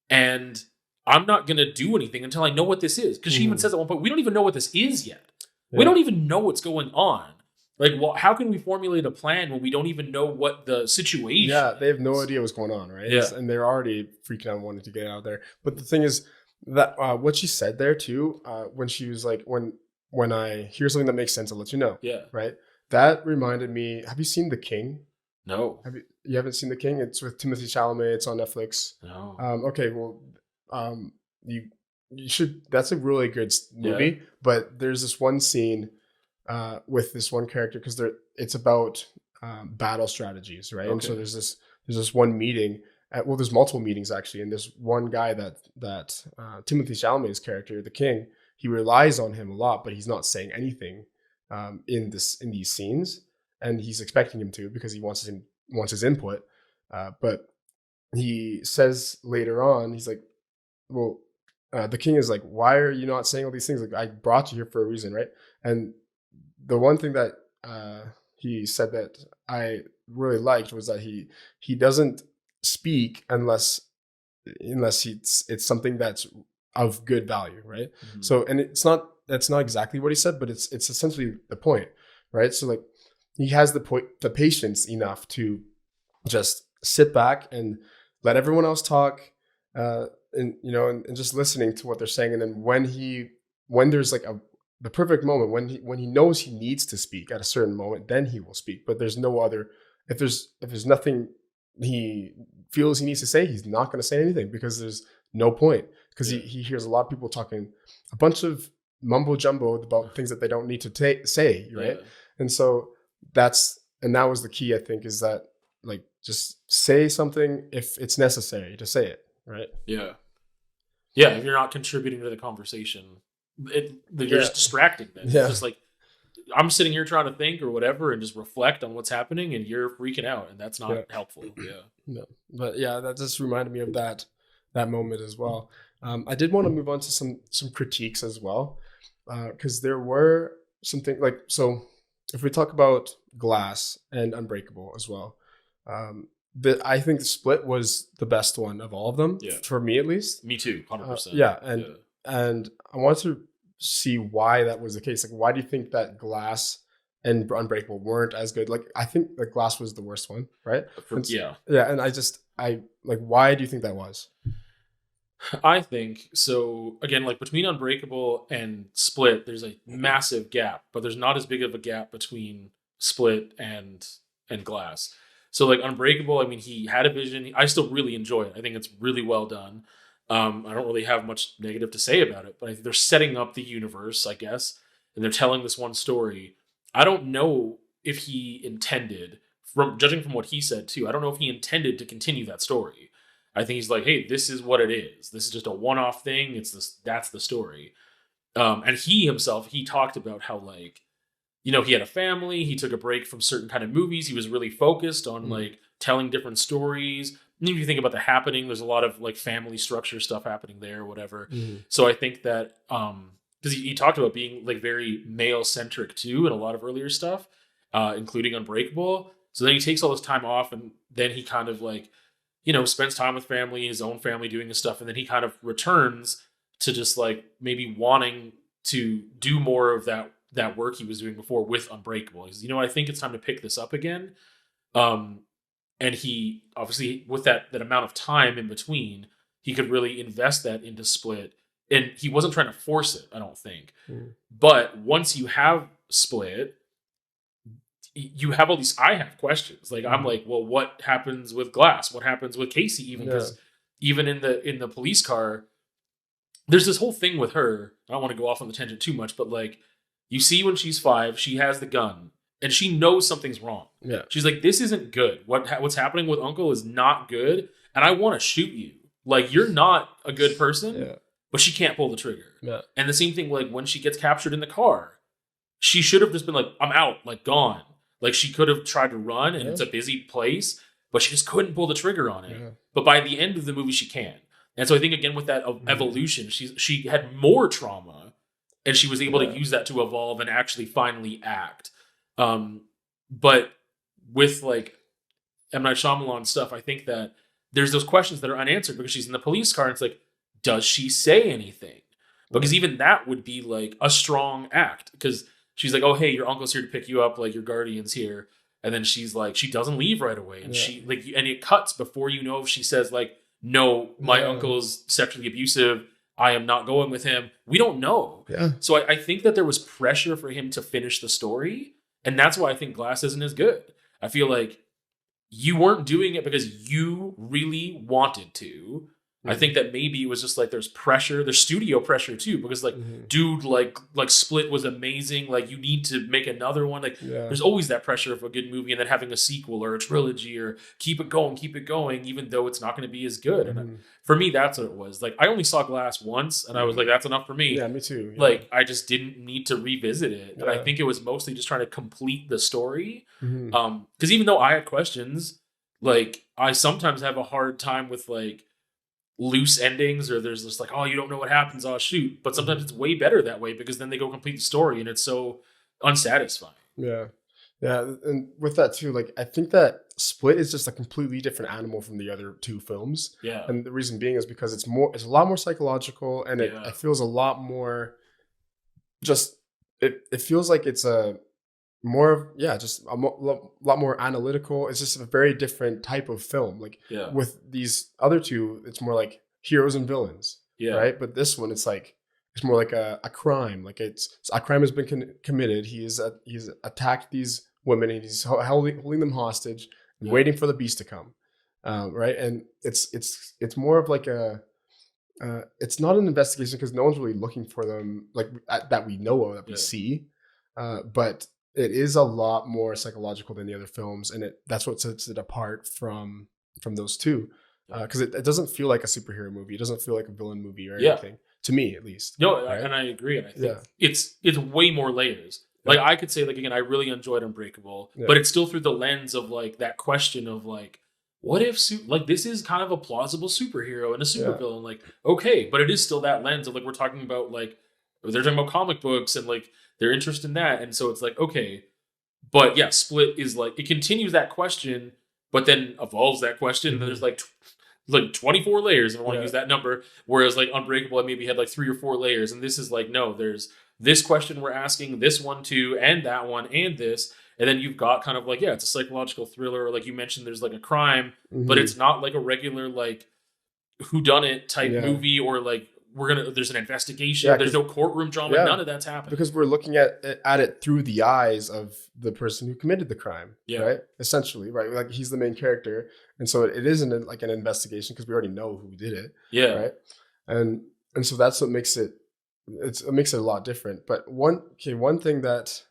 and I'm not going to do anything until I know what this is. Because she even says at one point, we don't even know what this is yet. Yeah. We don't even know what's going on. Like, well, how can we formulate a plan when we don't even know what the situation is? They have no idea what's going on, right? Yeah. And they're already freaking out, wanting to get out of there. But the thing is that what she said there, too, when she was like, when I hear something that makes sense, I'll let you know. Yeah. Right? That reminded me, have you seen The King? No. You haven't seen The King? It's with Timothée Chalamet. It's on Netflix. No. Okay, well, you should. That's a really good movie. But there's this one scene with this one character, because it's about battle strategies, right? Okay. And so there's this one meeting. There's multiple meetings actually, and there's one guy that Timothy Chalamet's character, the king, he relies on him a lot, but he's not saying anything in these scenes, and he's expecting him to because he wants his input. But he says later on, he's like, well, the king is like, why are you not saying all these things? Like, I brought you here for a reason, right? And the one thing that he said that I really liked was that he doesn't speak unless it's something that's of good value, right? Mm-hmm. So, and that's not exactly what he said, but it's essentially the point, right? So like he has the patience enough to just sit back and let everyone else talk, and just listening to what they're saying, and then when there's like the perfect moment, when he knows he needs to speak at a certain moment, then he will speak. But there's no other. If there's nothing he feels he needs to say, he's not going to say anything because there's no point. Because he hears a lot of people talking a bunch of mumbo jumbo about things that they don't need to say, right? Yeah. And so that was the key, I think, is that like just say something if it's necessary to say it, right? Yeah. Yeah, if you're not contributing to the conversation, you're just distracting them. Yeah. It's just like, I'm sitting here trying to think or whatever and just reflect on what's happening, and you're freaking out, and that's not helpful. Yeah. No. But yeah, that just reminded me of that moment as well. I did want to move on to some critiques as well, because there were something like, so if we talk about Glass and Unbreakable as well, I think the Split was the best one of all of them, for me at least. Me too, 100%. And I wanted to see why that was the case. Like, why do you think that Glass and Unbreakable weren't as good? Like, I think that Glass was the worst one, right? And I like, why do you think that was? I think so. Again, like between Unbreakable and Split, there's a massive gap, but there's not as big of a gap between Split and Glass. So like Unbreakable, I mean, he had a vision. I still really enjoy it. I think it's really well done. I don't really have much negative to say about it, but I think they're setting up the universe, I guess, and they're telling this one story. I don't know if he intended, judging from what he said too, I don't know if he intended to continue that story. I think he's like, hey, this is what it is. This is just a one-off thing. That's the story. And he himself, he talked about how, like, he had a family. He took a break from certain kind of movies. He was really focused on like telling different stories. And if you think about The Happening, there's a lot of like family structure stuff happening there or whatever. Mm-hmm. So I think that because he talked about being like very male-centric too in a lot of earlier stuff, including Unbreakable. So then he takes all this time off, and then he kind of like, spends time with family, his own family, doing his stuff. And then he kind of returns to just like maybe wanting to do more of that work he was doing before with Unbreakable. He says, I think it's time to pick this up again. And he obviously, with that amount of time in between, he could really invest that into Split. And he wasn't trying to force it, I don't think. Mm. But once you have Split, you have all these, I have questions. Like, I'm like, well, what happens with Glass? What happens with Casey? Because even in the police car, there's this whole thing with her. I don't want to go off on the tangent too much, but like, you see when she's 5, she has the gun and she knows something's wrong. Yeah. She's like, this isn't good. What's happening with Uncle is not good. And I want to shoot you. Like, you're not a good person, but she can't pull the trigger. Yeah. And the same thing, like when she gets captured in the car, she should have just been like, I'm out, like gone. Like, she could have tried to run, and it's a busy place, but she just couldn't pull the trigger on it. Yeah. But by the end of the movie, she can. And so I think, again, with that evolution, she had more trauma, and she was able to use that to evolve and actually finally act. But with, like, M. Night Shyamalan stuff, I think that there's those questions that are unanswered because she's in the police car, and it's like, does she say anything? Because even that would be, like, a strong act, because she's like, oh, hey, your uncle's here to pick you up, like, your guardian's here. And then she's like, she doesn't leave right away. And she, like, and it cuts before you know if she says, like, no, my uncle's sexually abusive, I am not going with him. We don't know. Yeah. So I think that there was pressure for him to finish the story. And that's why I think Glass isn't as good. I feel like you weren't doing it because you really wanted to. I think that maybe it was just like there's pressure, there's studio pressure too, because like, dude, like Split was amazing. Like, you need to make another one. Like, there's always that pressure of a good movie and then having a sequel or a trilogy or keep it going, even though it's not going to be as good. And for me, that's what it was. Like, I only saw Glass once, and I was like, that's enough for me. Yeah, me too. Yeah. Like, I just didn't need to revisit it, and I think it was mostly just trying to complete the story. Because even though I had questions, like, I sometimes have a hard time with like loose endings, or there's just like, oh, you don't know what happens, oh shoot. But sometimes it's way better that way, because then they go complete the story and it's so unsatisfying. Yeah. And with that too, like, I think that Split is just a completely different animal from the other two films. Yeah. And the reason being is because it's a lot more psychological, and it feels a lot more just, it feels like it's a more of, just a lot more analytical. It's just a very different type of film. Like, with these other two, it's more like heroes and villains, right? But this one, it's like, it's more like a crime. Like, a crime has been committed. He's attacked these women, and he's holding them hostage and waiting for the beast to come, right? And it's more of like it's not an investigation, because no one's really looking for them, like, that we know of, that we see, but it is a lot more psychological than the other films, and that's what sets it apart from those two, because it doesn't feel like a superhero movie. It doesn't feel like a villain movie or anything, to me at least. No, right? And I agree, and I think it's way more layers. Like, I could say, like, again, I really enjoyed Unbreakable, but it's still through the lens of like that question of like, what if like this is kind of a plausible superhero and a supervillain? Like, okay, but it is still that lens of like, we're talking about like, they're talking about comic books and like their interest in that, and so it's like, okay, but yeah, Split is like, it continues that question, but then evolves that question, and then there's like 24 layers, if I want to use that number, whereas like Unbreakable, I maybe had like 3 or 4 layers, and this is like, no, there's this question we're asking, this one too, and that one, and this, and then you've got kind of like, it's a psychological thriller, or like you mentioned, there's like a crime, but it's not like a regular like whodunit type movie, or like there's an investigation, there's no courtroom drama, none of that's happening, because we're looking at it through the eyes of the person who committed the crime, right? Essentially, right? Like, he's the main character, and so it isn't like an investigation, because we already know who did it, right? And so that's what makes it makes it a lot different. But one thing that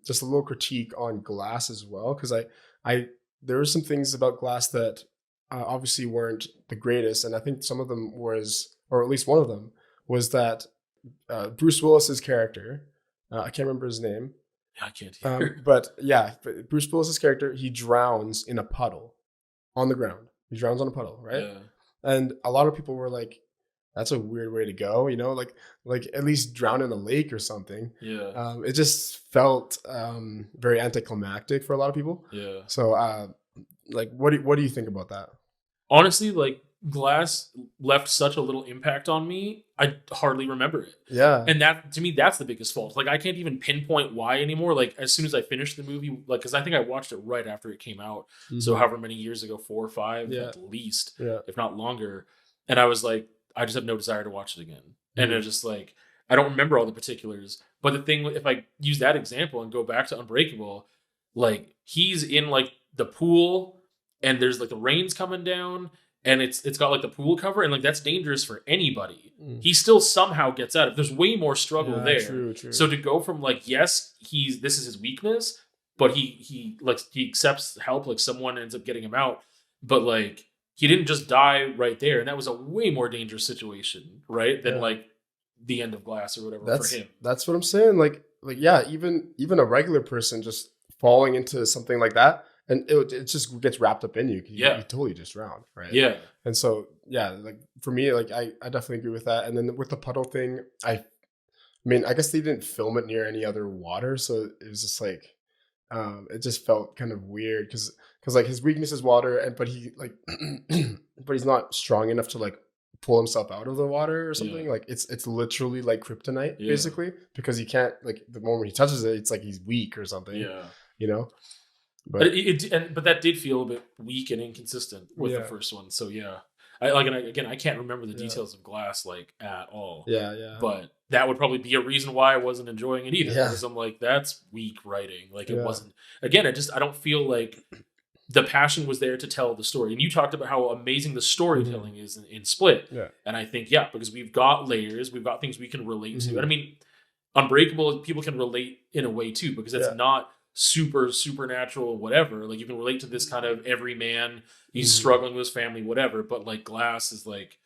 just a little critique on Glass as well, because there were some things about Glass that obviously weren't the greatest, and I think some of them was, or at least one of them was, that Bruce Willis's character, I can't remember his name. I can't hear. But Bruce Willis's character, he drowns in a puddle on the ground. He drowns on a puddle, right? Yeah. And a lot of people were like, that's a weird way to go, like at least drown in a lake or something. Yeah. It just felt very anticlimactic for a lot of people. Yeah. So like, what do you think about that? Honestly, like, Glass left such a little impact on me, I hardly remember it. Yeah. And that, to me, that's the biggest fault. Like, I can't even pinpoint why anymore. Like, as soon as I finished the movie, like, because I think I watched it right after it came out. So however many years ago, 4 or 5 at least, if not longer. And I was like, I just have no desire to watch it again. And it's just like, I don't remember all the particulars. But the thing, if I use that example and go back to Unbreakable, like, he's in like the pool, and there's like the rain's coming down, and it's got like the pool cover, and like that's dangerous for anybody. He still somehow gets out of it. There's way more struggle there. True. So to go from like, yes, this is his weakness, but he accepts help, like someone ends up getting him out, but like, he didn't just die right there, and that was a way more dangerous situation, right? Than like the end of Glass or whatever for him. That's what I'm saying. Like even a regular person just falling into something like that, and it just gets wrapped up in you. You totally just drown, right? Yeah. And so like for me, like I definitely agree with that. And then with the puddle thing, I mean, I guess they didn't film it near any other water, so it was just like it just felt kind of weird, because like his weakness is water, but he like but he's not strong enough to like pull himself out of the water or something. Like it's literally like kryptonite basically, because he can't, like, the moment he touches it, it's like he's weak or something. But but that did feel a bit weak and inconsistent with the first one. So I can't remember the details of Glass like at all. But that would probably be a reason why I wasn't enjoying it either, because I'm like, that's weak writing. Like, it wasn't, again, I don't feel like the passion was there to tell the story. And you talked about how amazing the storytelling is in Split. Yeah. And I think, because we've got layers, we've got things we can relate to. And I mean, Unbreakable, people can relate in a way too, because it's not super supernatural, whatever. Like, you can relate to this kind of everyman, he's struggling with his family, whatever. But like Glass is like,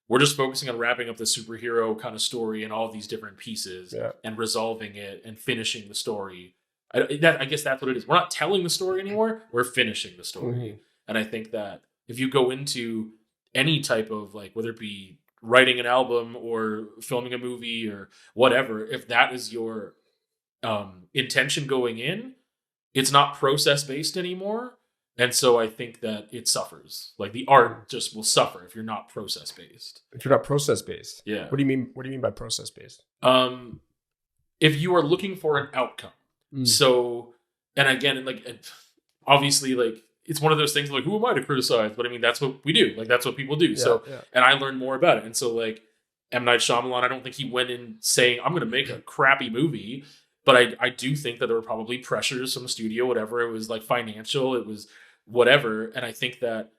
we're just focusing on wrapping up the superhero kind of story and all these different pieces and resolving it and finishing the story. I guess that's what it is. We're not telling the story anymore. We're finishing the story. And I think that if you go into any type of, like, whether it be writing an album or filming a movie or whatever, if that is your intention going in, it's not process based anymore. And so I think that it suffers. Like, the art just will suffer if you're not process based. If you're not process based. Yeah. What do you mean? What do you mean by process based? If you are looking for an outcome. So, and again, like, obviously, like, it's one of those things like, who am I to criticize? But I mean, that's what we do. Like, that's what people do. And I learned more about it. And so, like, M. Night Shyamalan, I don't think he went in saying, I'm going to make a crappy movie. But I do think that there were probably pressures from the studio, whatever. It was like financial, it was whatever. And I think that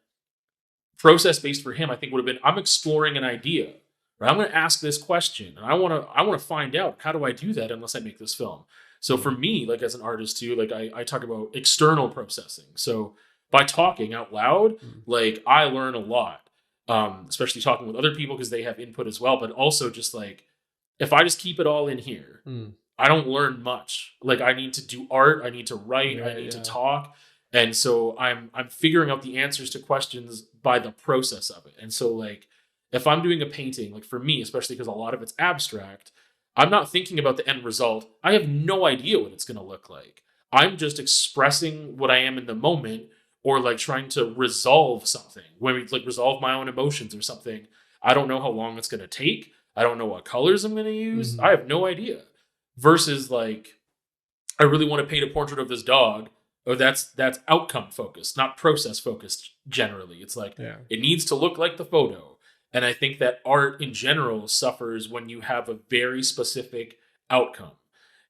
process-based for him, I think would have been, I'm exploring an idea. Right? I'm going to ask this question. And I want to find out, how do I do that unless I make this film? So for me, like, as an artist too, like, I talk about external processing. So by talking out loud, like, I learn a lot, especially talking with other people because they have input as well. But also just like, if I just keep it all in here, I don't learn much. Like, I need to do art, I need to write, I need to talk. And so I'm figuring out the answers to questions by the process of it. And so, like, if I'm doing a painting, like, for me, especially because a lot of it's abstract, I'm not thinking about the end result. I have no idea what it's going to look like. I'm just expressing what I am in the moment, or like trying to resolve something. When we like resolve my own emotions or something, I don't know how long it's going to take. I don't know what colors I'm going to use. I have no idea. Versus, like, I really want to paint a portrait of this dog. Or that's outcome focused, not process focused. Generally, it's like it needs to look like the photo. And I think that art in general suffers when you have a very specific outcome,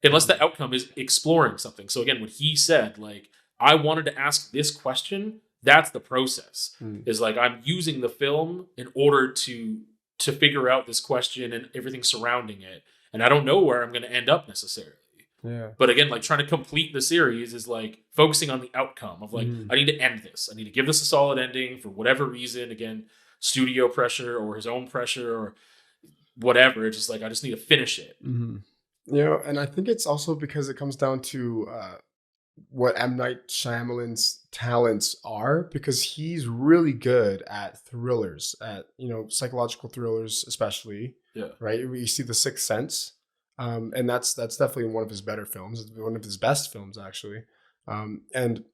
unless the outcome is exploring something. So again, what he said, like, I wanted to ask this question. That's the process. Is like, I'm using the film in order to figure out this question and everything surrounding it. And I don't know where I'm going to end up necessarily. Yeah. But again, like, trying to complete the series is like focusing on the outcome of like, I need to end this. I need to give this a solid ending for whatever reason. Again, studio pressure or his own pressure or whatever. It's just like, I just need to finish it. You know, and I think it's also because it comes down to what M. Night Shyamalan's talents are, because he's really good at thrillers, at, you know, psychological thrillers, especially. Yeah. Right. You see The Sixth Sense. And that's definitely one of his better films, one of his best films, actually. And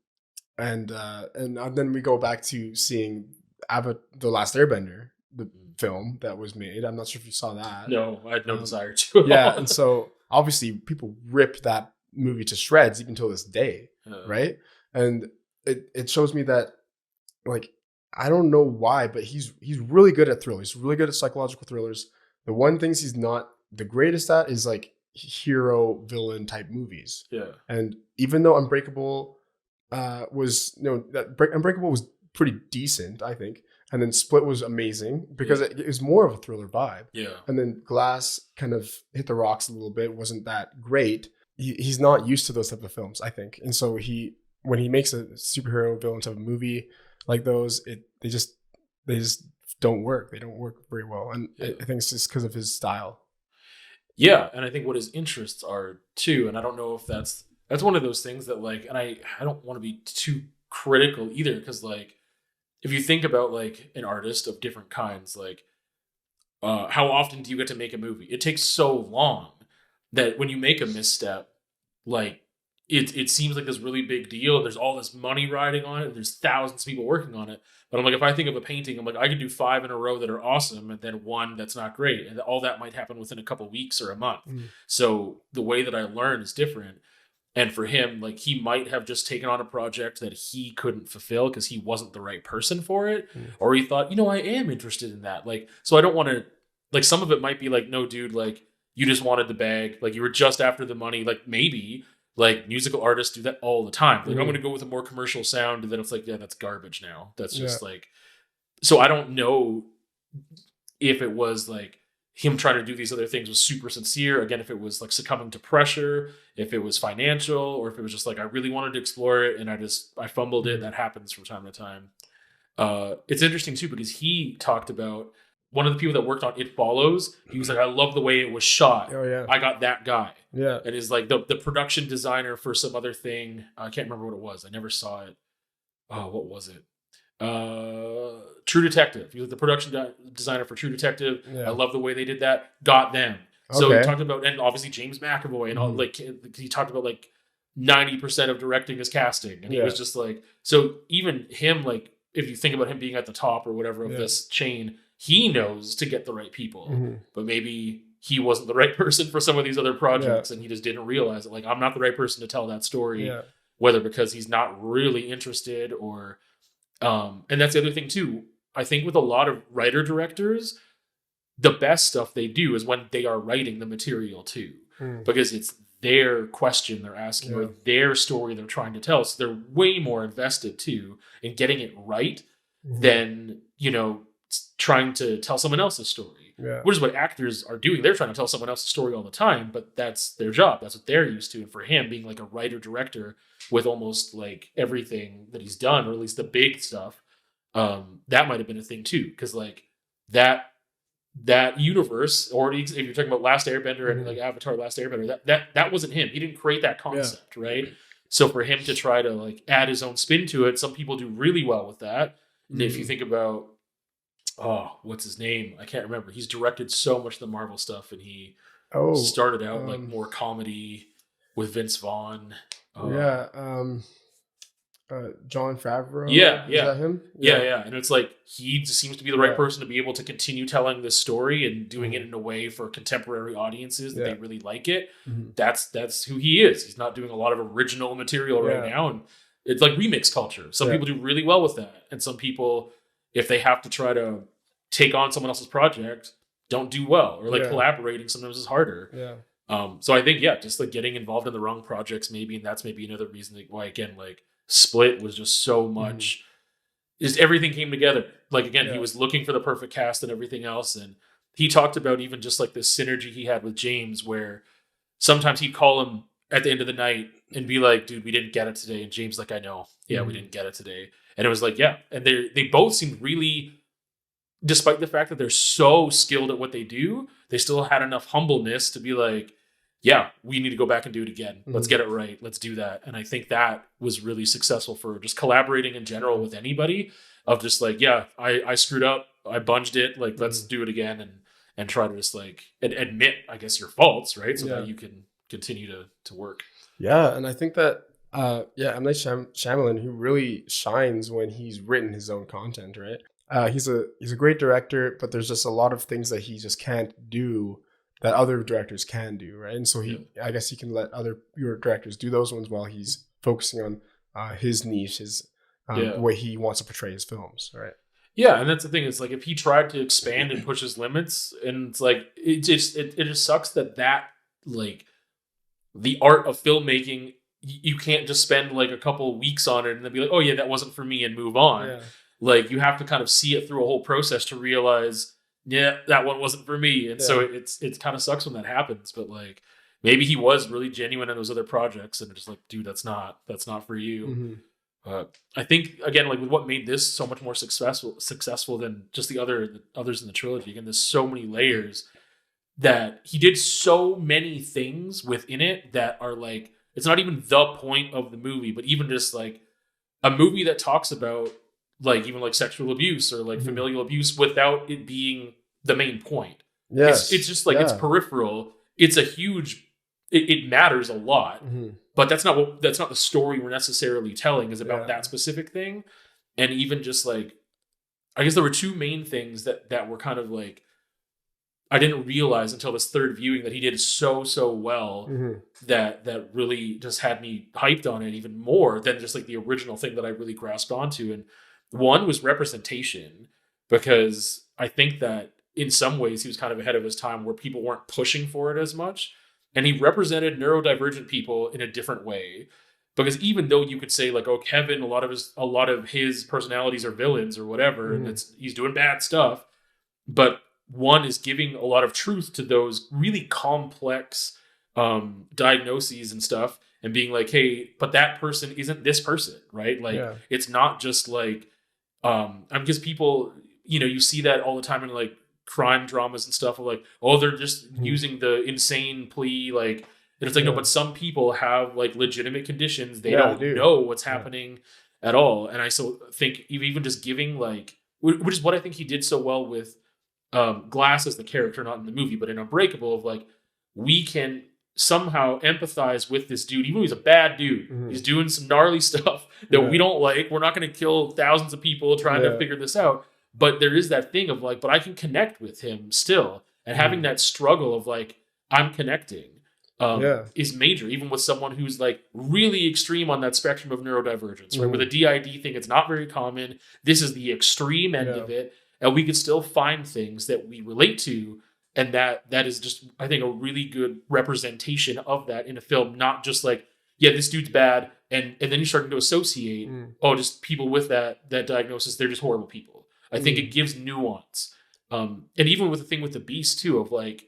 then we go back to seeing The Last Airbender, the film that was made. I'm not sure if you saw that. No, I had no desire to. Yeah, and so obviously people rip that movie to shreds even till this day, right? And it shows me that, like, I don't know why, but he's really good at thrillers. He's really good at psychological thrillers. The one things he's not the greatest at is like hero villain type movies. Yeah. And even though Unbreakable Unbreakable was pretty decent, I think. And then Split was amazing because it was more of a thriller vibe. Yeah. And then Glass kind of hit the rocks a little bit, wasn't that great. He's not used to those type of films, I think. And so when he makes a superhero villain type of movie like those, they just don't work. They don't work very well. And I think it's just because of his style. Yeah, and I think what his interests are too. And I don't know if that's one of those things that, like, and I don't want to be too critical either, because, like, if you think about, like, an artist of different kinds, like, how often do you get to make a movie? It takes so long that when you make a misstep, like, it seems like this really big deal. There's all this money riding on it. And there's thousands of people working on it. But I'm like, if I think of a painting, I'm like, I could do 5 in a row that are awesome and then 1 that's not great. And all that might happen within a couple of weeks or a month. So the way that I learn is different. And for him, like, he might have just taken on a project that he couldn't fulfill because he wasn't the right person for it. Or he thought, I am interested in that. Like, so I don't want to, like, some of it might be like, no, dude, like, you just wanted the bag. Like, you were just after the money. Like, maybe. Like musical artists do that all the time. Like I'm going to go with a more commercial sound, and then it's like, yeah, that's garbage now. That's just like, so I don't know if it was like him trying to do these other things was super sincere. Again, if it was like succumbing to pressure, if it was financial, or if it was just like, I really wanted to explore it and I fumbled it. That happens from time to time. It's interesting too, because he talked about one of the people that worked on It Follows. He was like, I love the way it was shot. Oh yeah. I got that guy. Yeah. And is like the production designer for some other thing. I can't remember what it was. I never saw it. Oh, what was it? True Detective. He was the production designer for True Detective. I love the way they did that. Got them. So he talked about, and obviously James McAvoy and all, like he talked about like 90% of directing is casting. And he was just like, so even him, like, if you think about him being at the top or whatever of this chain, he knows to get the right people, but maybe he wasn't the right person for some of these other projects, and he just didn't realize it. Like, I'm not the right person to tell that story, whether because he's not really interested or, and that's the other thing too. I think with a lot of writer directors, the best stuff they do is when they are writing the material too, because it's their question they're asking or their story they're trying to tell. So they're way more invested too in getting it right than, you know, trying to tell someone else's story, which is what actors are doing. They're trying to tell someone else's story all the time, but that's their job. That's what they're used to. And for him being like a writer director with almost like everything that he's done, or at least the big stuff, that might've been a thing too. Cause like that universe already, if you're talking about Last Airbender and like Avatar Last Airbender, that wasn't him. He didn't create that concept, right? So for him to try to like add his own spin to it, some people do really well with that. And if you think about, what's his name? I can't remember. He's directed so much of the Marvel stuff, and he started out like more comedy with Vince Vaughn. Jon Favreau. Yeah. Is that him? Yeah. And it's like, he just seems to be the right person to be able to continue telling this story and doing it in a way for contemporary audiences that they really like it. That's who he is. He's not doing a lot of original material right now. And it's like remix culture. Some people do really well with that. And some people, if they have to try to take on someone else's project, don't do well. Or like collaborating sometimes is harder. So I think, just like getting involved in the wrong projects maybe, and that's maybe another reason why, again, like Split was just so much, just everything came together. Like, again, he was looking for the perfect cast and everything else. And he talked about even just like this synergy he had with James, where sometimes he'd call him at the end of the night and be like, dude, we didn't get it today. And James like, I know. Yeah, we didn't get it today. And it was like, and they both seemed really, despite the fact that they're so skilled at what they do, they still had enough humbleness to be like, we need to go back and do it again. Let's get it right. Let's do that. And I think that was really successful for just collaborating in general with anybody, of just like, I screwed up. I bunged it. Like, let's do it again and try to just like admit, I guess, your faults, right? So that you can continue to work. Yeah. And I think that, M. Night Shyamalan, who really shines when he's written his own content, right? He's a great director, but there's just a lot of things that he just can't do that other directors can do, right? And so I guess he can let your directors do those ones while he's focusing on his niche, his way he wants to portray his films, right? Yeah, and that's the thing. It's like, if he tried to expand and push his limits, and it's like, it just sucks that like the art of filmmaking, you can't just spend like a couple of weeks on it and then be like, oh yeah, that wasn't for me, and move on. Like, you have to kind of see it through a whole process to realize, that one wasn't for me. And so it's kind of sucks when that happens. But like, maybe he was really genuine in those other projects, and just like, dude, that's not for you. I think, again, like with what made this so much more successful than just the others in the trilogy, again, there's so many layers that he did so many things within it that are like, it's not even the point of the movie, but even just like a movie that talks about like even like sexual abuse or like familial abuse without it being the main point. It's just like, it's peripheral. It's a huge, it matters a lot, but that's not the story we're necessarily telling, is about that specific thing. And even just like, I guess there were two main things that were kind of like, I didn't realize until this third viewing that he did so well, that really just had me hyped on it even more than just like the original thing that I really grasped onto. And one was representation, because I think that in some ways he was kind of ahead of his time, where people weren't pushing for it as much. and he represented neurodivergent people in a different way. Because even though you could say like, oh, Kevin, a lot of his personalities are villains or whatever, and he's doing bad stuff, but one is giving a lot of truth to those really complex diagnoses and stuff, and being like, hey, but that person isn't this person, right? Like, it's not just like, because people, you see that all the time in like crime dramas and stuff of like, oh, they're just using the insane plea, like, and it's like, no, but some people have like legitimate conditions. They don't know what's happening at all. And I so think even just giving like, which is what I think he did so well with Glass as the character, not in the movie, but in Unbreakable, of like, we can somehow empathize with this dude, even though he's a bad dude. He's doing some gnarly stuff that we don't like. We're not going to kill thousands of people trying to figure this out. But there is that thing of like, but I can connect with him still. And having that struggle of like, I'm connecting is major, even with someone who's like really extreme on that spectrum of neurodivergence, right? With a D.I.D thing, it's not very common. This is the extreme end of it. And we could still find things that we relate to. And that is just, I think, a really good representation of that in a film. Not just like, yeah, this dude's bad. And then you're starting to associate, just people with that diagnosis, they're just horrible people. I think it gives nuance. And even with the thing with the Beast too, of like,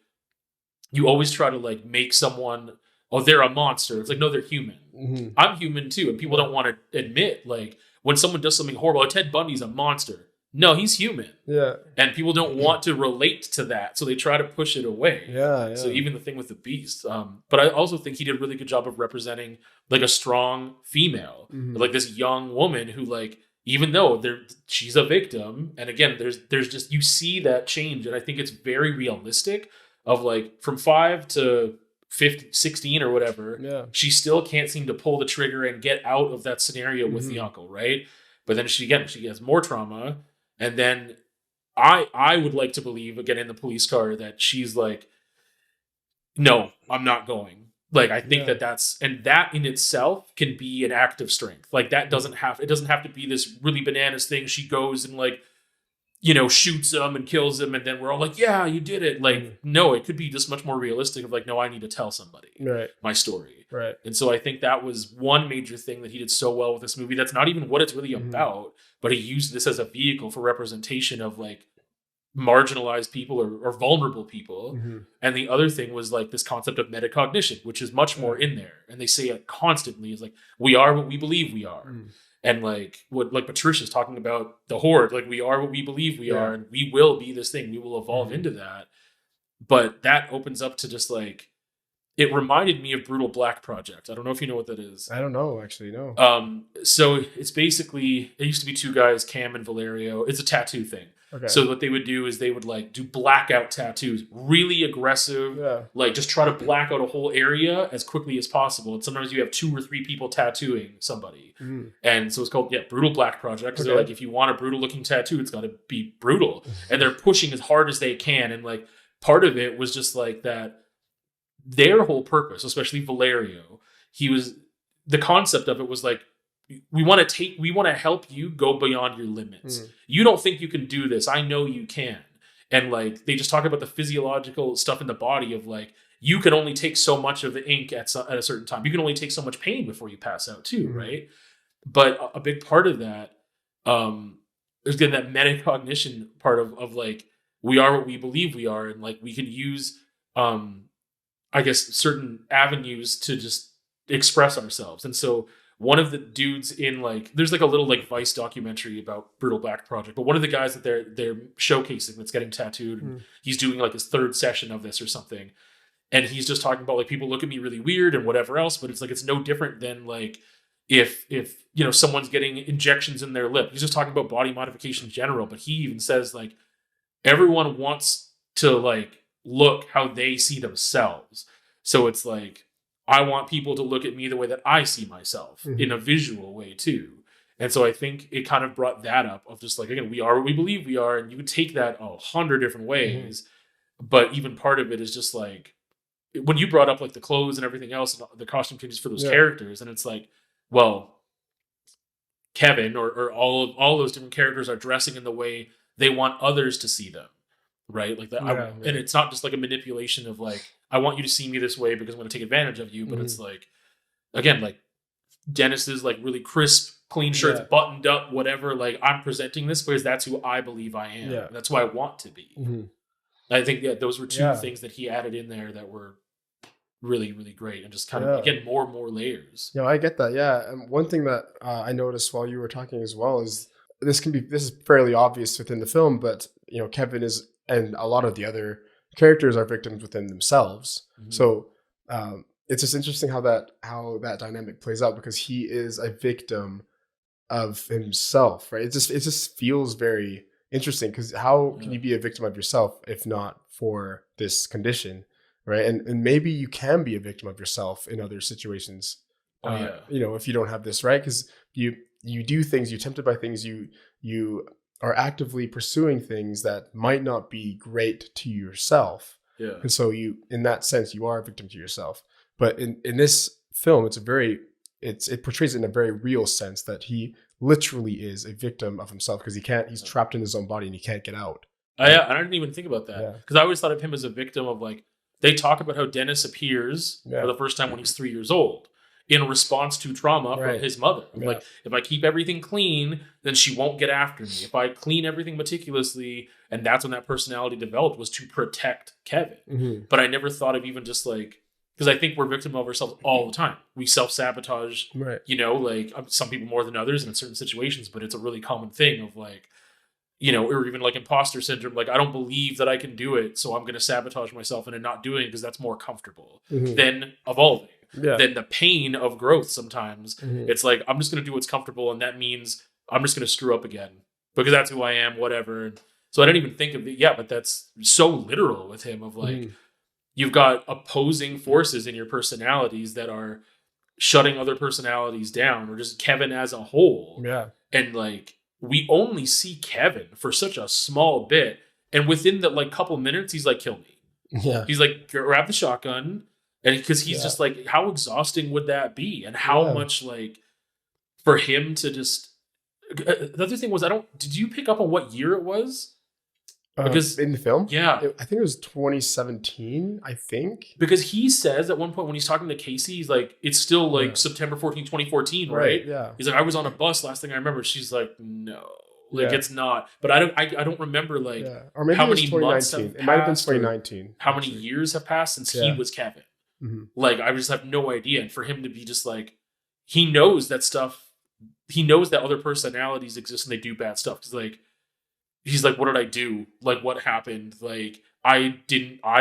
you always try to like make someone, oh, they're a monster. It's like, no, they're human. I'm human too. And people don't want to admit, like, when someone does something horrible, Ted Bundy's a monster. No, he's human. Yeah. And people don't want to relate to that. So they try to push it away. Yeah. So even the thing with the Beast. But I also think he did a really good job of representing like a strong female, like this young woman who, like, even though she's a victim. And again, there's just, you see that change. And I think it's very realistic of like from 5 to 16 or whatever, she still can't seem to pull the trigger and get out of that scenario with the uncle, right? But then she has more trauma. And then I would like to believe, again, in the police car, that she's like, no, I'm not going. Like, I think that's, and that in itself can be an act of strength. Like, it doesn't have to be this really bananas thing. She goes and like, shoots him and kills him. And then we're all like, yeah, you did it. Like, no, it could be just much more realistic of like, no, I need to tell somebody my story. Right. And so I think that was one major thing that he did so well with this movie. That's not even what it's really about, but he used this as a vehicle for representation of like marginalized people or vulnerable people. And the other thing was like this concept of metacognition, which is much more in there. And they say it constantly, is like, we are what we believe we are. And like what like Patricia's talking about the Horde, like, we are what we believe we are, and we will be this thing. We will evolve into that. But that opens up to just like, it reminded me of Brutal Black Project. I don't know if you know what that is. I don't know, actually, no. So it's basically, it used to be two guys, Cam and Valerio. It's a tattoo thing. Okay. So what they would do is they would like do blackout tattoos, really aggressive, like just try to black out a whole area as quickly as possible. And sometimes you have 2 or 3 people tattooing somebody. And so it's called, Brutal Black Project. Because they're like, if you want a brutal looking tattoo, it's got to be brutal. And they're pushing as hard as they can. And like, part of it was just like that, their whole purpose, especially Valerio, the concept of it was like, we want to help you go beyond your limits. You don't think you can do this. I know you can. And like, they just talk about the physiological stuff in the body of like, you can only take so much of the ink at a certain time. You can only take so much pain before you pass out too, right? But a big part of that, there's again that metacognition part of like, we are what we believe we are. And like, we can use, I guess, certain avenues to just express ourselves. And so one of the dudes in like, there's like a little like Vice documentary about Brutal Black Project, but one of the guys that they're showcasing that's getting tattooed, and he's doing like his 3rd session of this or something. And he's just talking about like, people look at me really weird and whatever else, but it's like, it's no different than like, if someone's getting injections in their lip. He's just talking about body modification in general, but he even says like, everyone wants to like look how they see themselves. So it's like, I want people to look at me the way that I see myself in a visual way too. And so I think it kind of brought that up of just like, again, we are what we believe we are. And you could take that 100 different ways. But even part of it is just like, when you brought up like the clothes and everything else, and the costume changes for those characters. And it's like, well, Kevin or all those different characters are dressing in the way they want others to see them. Right. Like that. And it's not just like a manipulation of like, I want you to see me this way because I'm going to take advantage of you. But it's like, again, like Dennis's like really crisp, clean shirts, buttoned up, whatever. Like I'm presenting this because that's who I believe I am. Yeah. That's who I want to be. I think those were two things that he added in there that were really, really great, and just kind of again more and more layers. I get that. Yeah, and one thing that I noticed while you were talking as well is this is fairly obvious within the film, but Kevin is, and a lot of the other characters are victims within themselves. So it's just interesting how that dynamic plays out, because he is a victim of himself, right? It just feels very interesting, because how can you be a victim of yourself if not for this condition, right? And maybe you can be a victim of yourself in other situations, if you don't have this, right? Because you do things, you're tempted by things, you are actively pursuing things that might not be great to yourself, and so in that sense you are a victim to yourself. But in this film, it portrays it in a very real sense that he literally is a victim of himself, because he's trapped in his own body and he can't get out. I didn't even think about that, because I always thought of him as a victim of, like, they talk about how Dennis appears for the first time when he's 3 years old in response to trauma from his mother. Like, if I keep everything clean, then she won't get after me. If I clean everything meticulously, and that's when that personality developed, was to protect Kevin. But I never thought of even just like, because I think we're victim of ourselves all the time. We self-sabotage, like some people more than others in certain situations, but it's a really common thing of like, or even like imposter syndrome. Like, I don't believe that I can do it, so I'm going to sabotage myself into not doing it because that's more comfortable than evolving. Than the pain of growth sometimes. It's like, I'm just going to do what's comfortable, and that means I'm just going to screw up again because that's who I am, whatever. So I didn't even think of it. Yeah, but that's so literal with him of like, you've got opposing forces in your personalities that are shutting other personalities down, or just Kevin as a whole. And like, we only see Kevin for such a small bit, and within the like couple minutes, he's like, kill me. He's like, grab the shotgun. And because he's just like, how exhausting would that be? And how much like for him to just, the other thing was, did you pick up on what year it was? Because in the film, I think it was 2017. I think, because he says at one point when he's talking to Casey, he's like, it's still like September 14, 2014, right? He's like, I was on a bus. Last thing I remember. She's like, no, like it's not. But I don't remember like or maybe how it was many months have it might have been 2019. How many years have passed since he was Kevin? Like, I just have no idea. And for him to be just like, he knows that stuff. He knows that other personalities exist and they do bad stuff. Because like, he's like, what did I do? Like, what happened? Like, I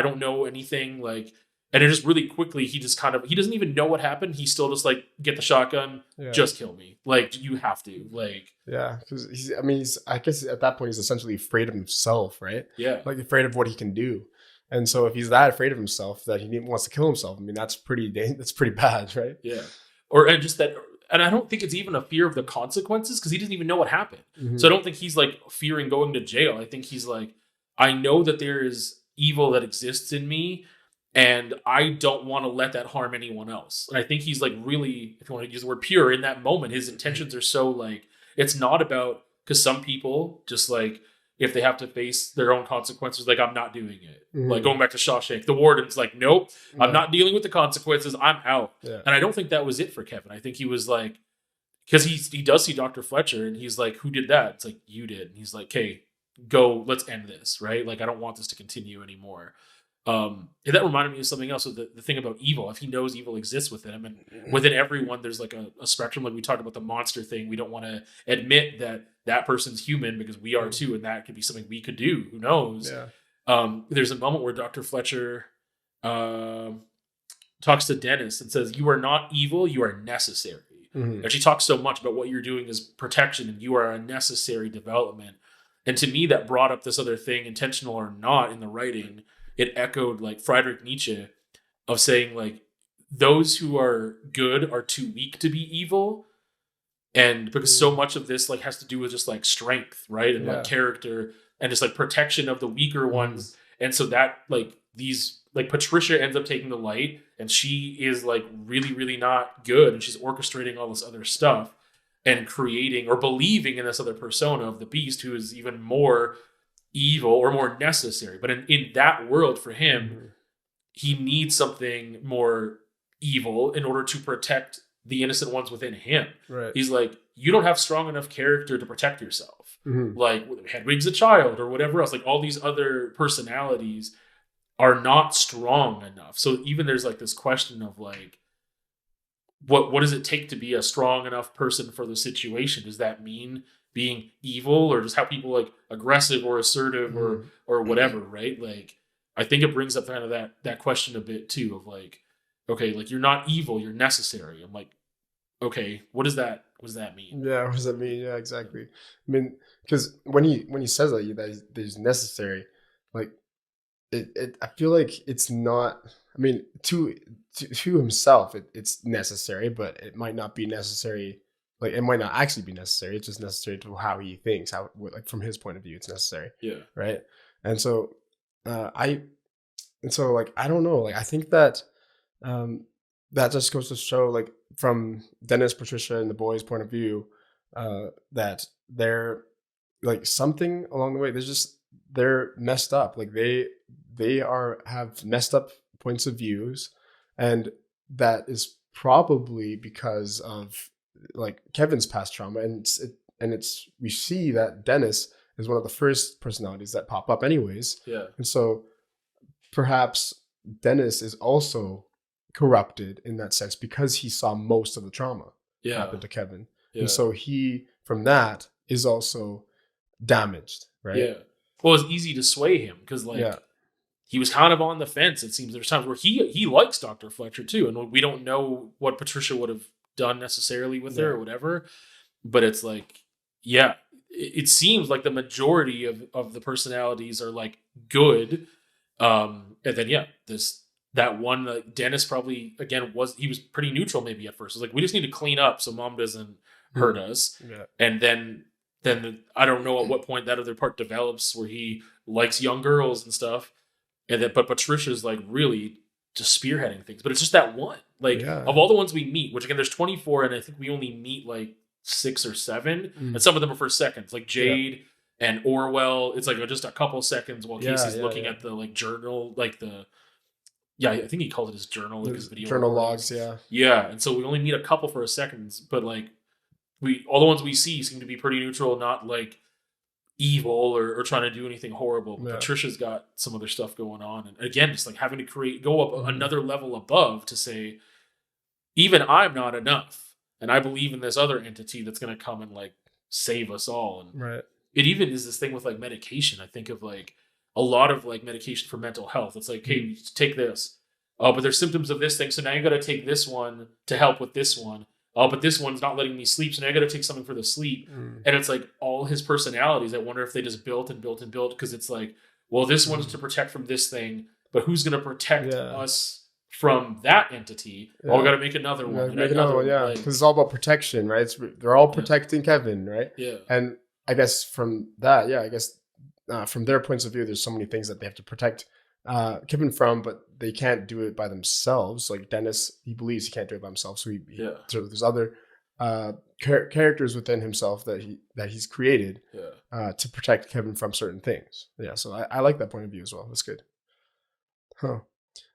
don't know anything. Like, and it just really quickly, he doesn't even know what happened. He's still just like, get the shotgun, just kill me. Like, you have to. Like, because I guess at that point he's essentially afraid of himself, right? Like afraid of what he can do. And so if he's that afraid of himself that he wants to kill himself, I mean, that's pretty bad, right? And I don't think it's even a fear of the consequences, because he doesn't even know what happened. So I don't think he's like fearing going to jail. I think he's like, I know that there is evil that exists in me, and I don't want to let that harm anyone else. And I think he's like really, if you want to use the word pure, in that moment, his intentions are so like, it's not about, because some people just like, if they have to face their own consequences, like, I'm not doing it. Like going back to Shawshank, the warden's like, nope, I'm not dealing with the consequences. I'm out. And I don't think that was it for Kevin. I think he was like, because he does see Dr. Fletcher and he's like, who did that? It's like, you did. And he's like, okay, go, let's end this. Right. Like, I don't want this to continue anymore. And that reminded me of something else. So the thing about evil, if he knows evil exists within him, and within everyone, there's like a spectrum. Like we talked about the monster thing. We don't want to admit that person's human, because we are too. And that could be something we could do. Who knows? There's a moment where Dr. Fletcher talks to Dennis and says, you are not evil, you are necessary. And she talks so much about what you're doing is protection, and you are a necessary development. And to me, that brought up this other thing, intentional or not, in the writing. It echoed like Friedrich Nietzsche of saying like, those who are good are too weak to be evil. And because so much of this like has to do with just like strength, right? And like character, and just like protection of the weaker ones. And so that like these, like Patricia ends up taking the light, and she is like really, really not good. And she's orchestrating all this other stuff and creating or believing in this other persona of the beast, who is even more evil or more necessary. But in that world for him, he needs something more evil in order to protect the innocent ones within him. Right. He's like, you don't have strong enough character to protect yourself. Mm-hmm. Like Hedwig's a child or whatever else. Like all these other personalities are not strong enough. So even there's like this question of like, what does it take to be a strong enough person for the situation? Does that mean being evil, or just how people like aggressive or assertive or whatever, right? Like I think it brings up kind of that question a bit too of like, okay, like you're not evil, you're necessary. I'm like, okay, what does that mean? Yeah, what does that mean? Yeah, exactly. I mean, because when he says that he's necessary, like I feel like it's not. I mean, to himself, it's necessary, but it might not be necessary. Like it might not actually be necessary. It's just necessary to how he thinks. How like from his point of view, it's necessary. Yeah. Right. And so, I don't know. Like I think that that just goes to show, like from Dennis, Patricia, and the boys' point of view, that they're like something along the way. They're messed up. Like they have messed up points of views, and that is probably because of like Kevin's past trauma, and it's we see that Dennis is one of the first personalities that pop up anyways. Yeah. And so perhaps Dennis is also corrupted in that sense because he saw most of the trauma happen to Kevin. Yeah. And so he, from that, is also damaged, right? Yeah. Well, it's easy to sway him because like he was kind of on the fence. It seems there's times where he likes Dr. Fletcher too. And we don't know what Patricia would have done necessarily with her or whatever. But it's like, yeah, it seems like the majority of the personalities are like good. And then, that one, Dennis probably, again, he was pretty neutral maybe at first. It was like, we just need to clean up so mom doesn't hurt us. Yeah. And then I don't know at what point that other part develops where he likes young girls and stuff. But Patricia's like really just spearheading things. But it's just that one. Like of all the ones we meet, which again, there's 24, and I think we only meet like 6 or 7. And some of them are for seconds. Like Jade and Orwell, it's like just a couple seconds while Casey's looking at the like journal, like the I think he called it his journal, like his video journal logs. Yeah. And so we only meet a couple for a seconds, but like all the ones we see seem to be pretty neutral, not like evil or trying to do anything horrible. But Patricia's got some other stuff going on, and again, just like having to go up another level above to say, even I'm not enough, and I believe in this other entity that's going to come and like save us all. And it even is this thing with like medication. I think of like a lot of like medication for mental health. It's like, hey, take this. Oh, but there's symptoms of this thing, so now you got to take this one to help with this one. Oh, but this one's not letting me sleep, so now I got to take something for the sleep. And it's like all his personalities. I wonder if they just built and built and built, because it's like, well, this one's to protect from this thing, but who's going to protect us from that entity? Oh, we got to make another one. Make another one, because it's all about protection, right? They're all protecting Kevin, right? Yeah. And I guess from that, from their points of view, there's so many things that they have to protect Kevin from, but they can't do it by themselves. Like Dennis, he believes he can't do it by himself, so so there's other characters within himself that he's created to protect Kevin from certain things. Yeah, so I like that point of view as well. That's good.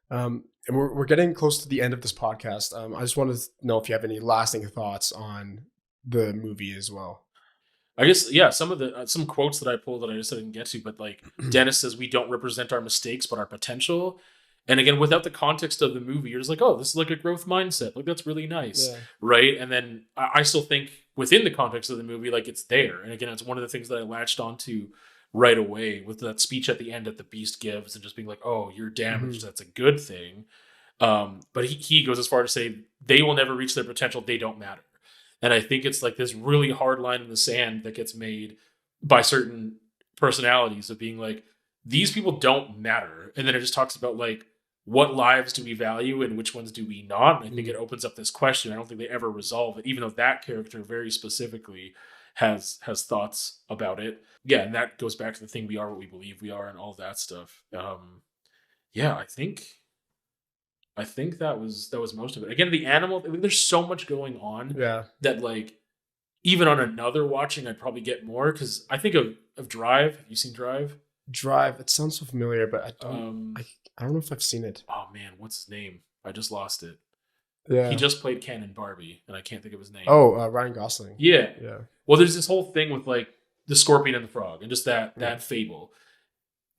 And we're getting close to the end of this podcast. I just wanted to know if you have any lasting thoughts on the movie as well. I guess, some quotes that I pulled that I just didn't get to, but like Dennis says, we don't represent our mistakes, but our potential. And again, without the context of the movie, you're just like, oh, this is like a growth mindset. Like, that's really nice. Right. And then I still think within the context of the movie, like it's there. And again, it's one of the things that I latched onto right away with that speech at the end that the Beast gives and just being like, oh, you're damaged. That's a good thing. But he goes as far to say they will never reach their potential. They don't matter. And I think it's like this really hard line in the sand that gets made by certain personalities of being like, these people don't matter. And then it just talks about like, what lives do we value and which ones do we not? And I think it opens up this question. I don't think they ever resolve it, even though that character very specifically has thoughts about it. Yeah, and that goes back to the thing, we are what we believe we are and all that stuff. I think that was most of it. Again, the animal, there's so much going on that like even on another watching, I'd probably get more, because I think of Drive. Have you seen Drive? Drive. It sounds so familiar, but I don't. I don't know if I've seen it. Oh man, what's his name? I just lost it. Yeah. He just played Ken in Barbie, and I can't think of his name. Oh, Ryan Gosling. Yeah. Yeah. Well, there's this whole thing with like the scorpion and the frog, and just that fable.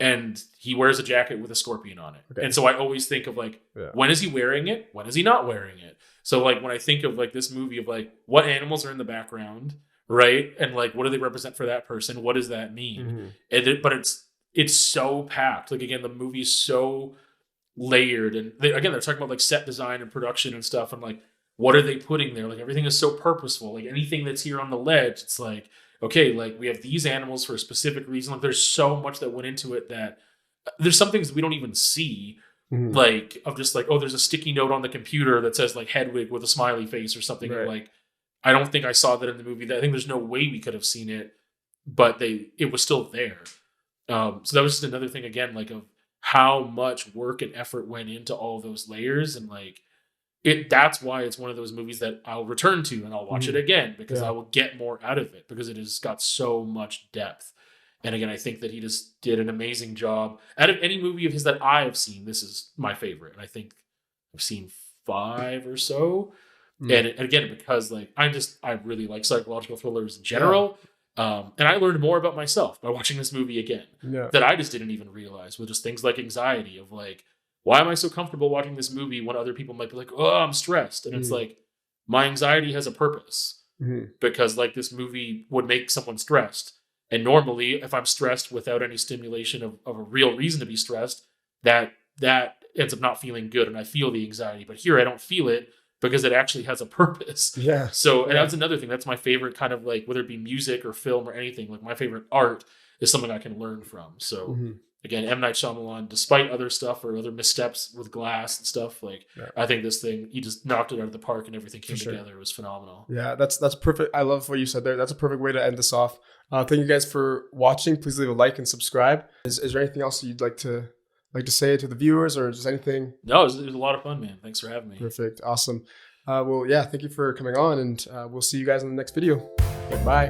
And he wears a jacket with a scorpion on it. Okay. And so I always think of like, when is he wearing it? When is he not wearing it? So like when I think of like this movie of like what animals are in the background, right? And like what do they represent for that person? What does that mean? Mm-hmm. But it's so packed. Like again, the movie is so layered, and they're talking about like set design and production and stuff, and like what are they putting there? Like everything is so purposeful. Like anything that's here on the ledge, it's like, okay, like we have these animals for a specific reason. Like there's so much that went into it that there's some things we don't even see. Mm-hmm. Like of just like, oh, there's a sticky note on the computer that says like Hedwig with a smiley face or something. Right. Like I don't think I saw that in the movie. I think there's no way we could have seen it, but it was still there. So that was just another thing again, like of how much work and effort went into all those layers, and like that's why it's one of those movies that I'll return to and I'll watch it again because I will get more out of it because it has got so much depth. And again, I think that he just did an amazing job. Out of any movie of his that I have seen, this is my favorite. And I think I've seen 5 or so. And again, because like I really like psychological thrillers in general. Yeah. And I learned more about myself by watching this movie again that I just didn't even realize, with just things like anxiety of like, why am I so comfortable watching this movie when other people might be like, oh, I'm stressed? And it's like, my anxiety has a purpose because like this movie would make someone stressed. And normally if I'm stressed without any stimulation of a real reason to be stressed, that ends up not feeling good. And I feel the anxiety, but here I don't feel it because it actually has a purpose. Yeah. So, and that's another thing. That's my favorite kind of like, whether it be music or film or anything, like my favorite art is something I can learn from. So again, M. Night Shyamalan, despite other stuff or other missteps with glass and stuff, like I think this thing, he just knocked it out of the park and everything came together. It was phenomenal. Yeah, that's perfect. I love what you said there. That's a perfect way to end this off. Thank you guys for watching. Please leave a like and subscribe. Is there anything else you'd like to say to the viewers, or just anything? No, it was a lot of fun, man. Thanks for having me. Perfect. Awesome. Well, yeah, thank you for coming on, and we'll see you guys in the next video. Bye.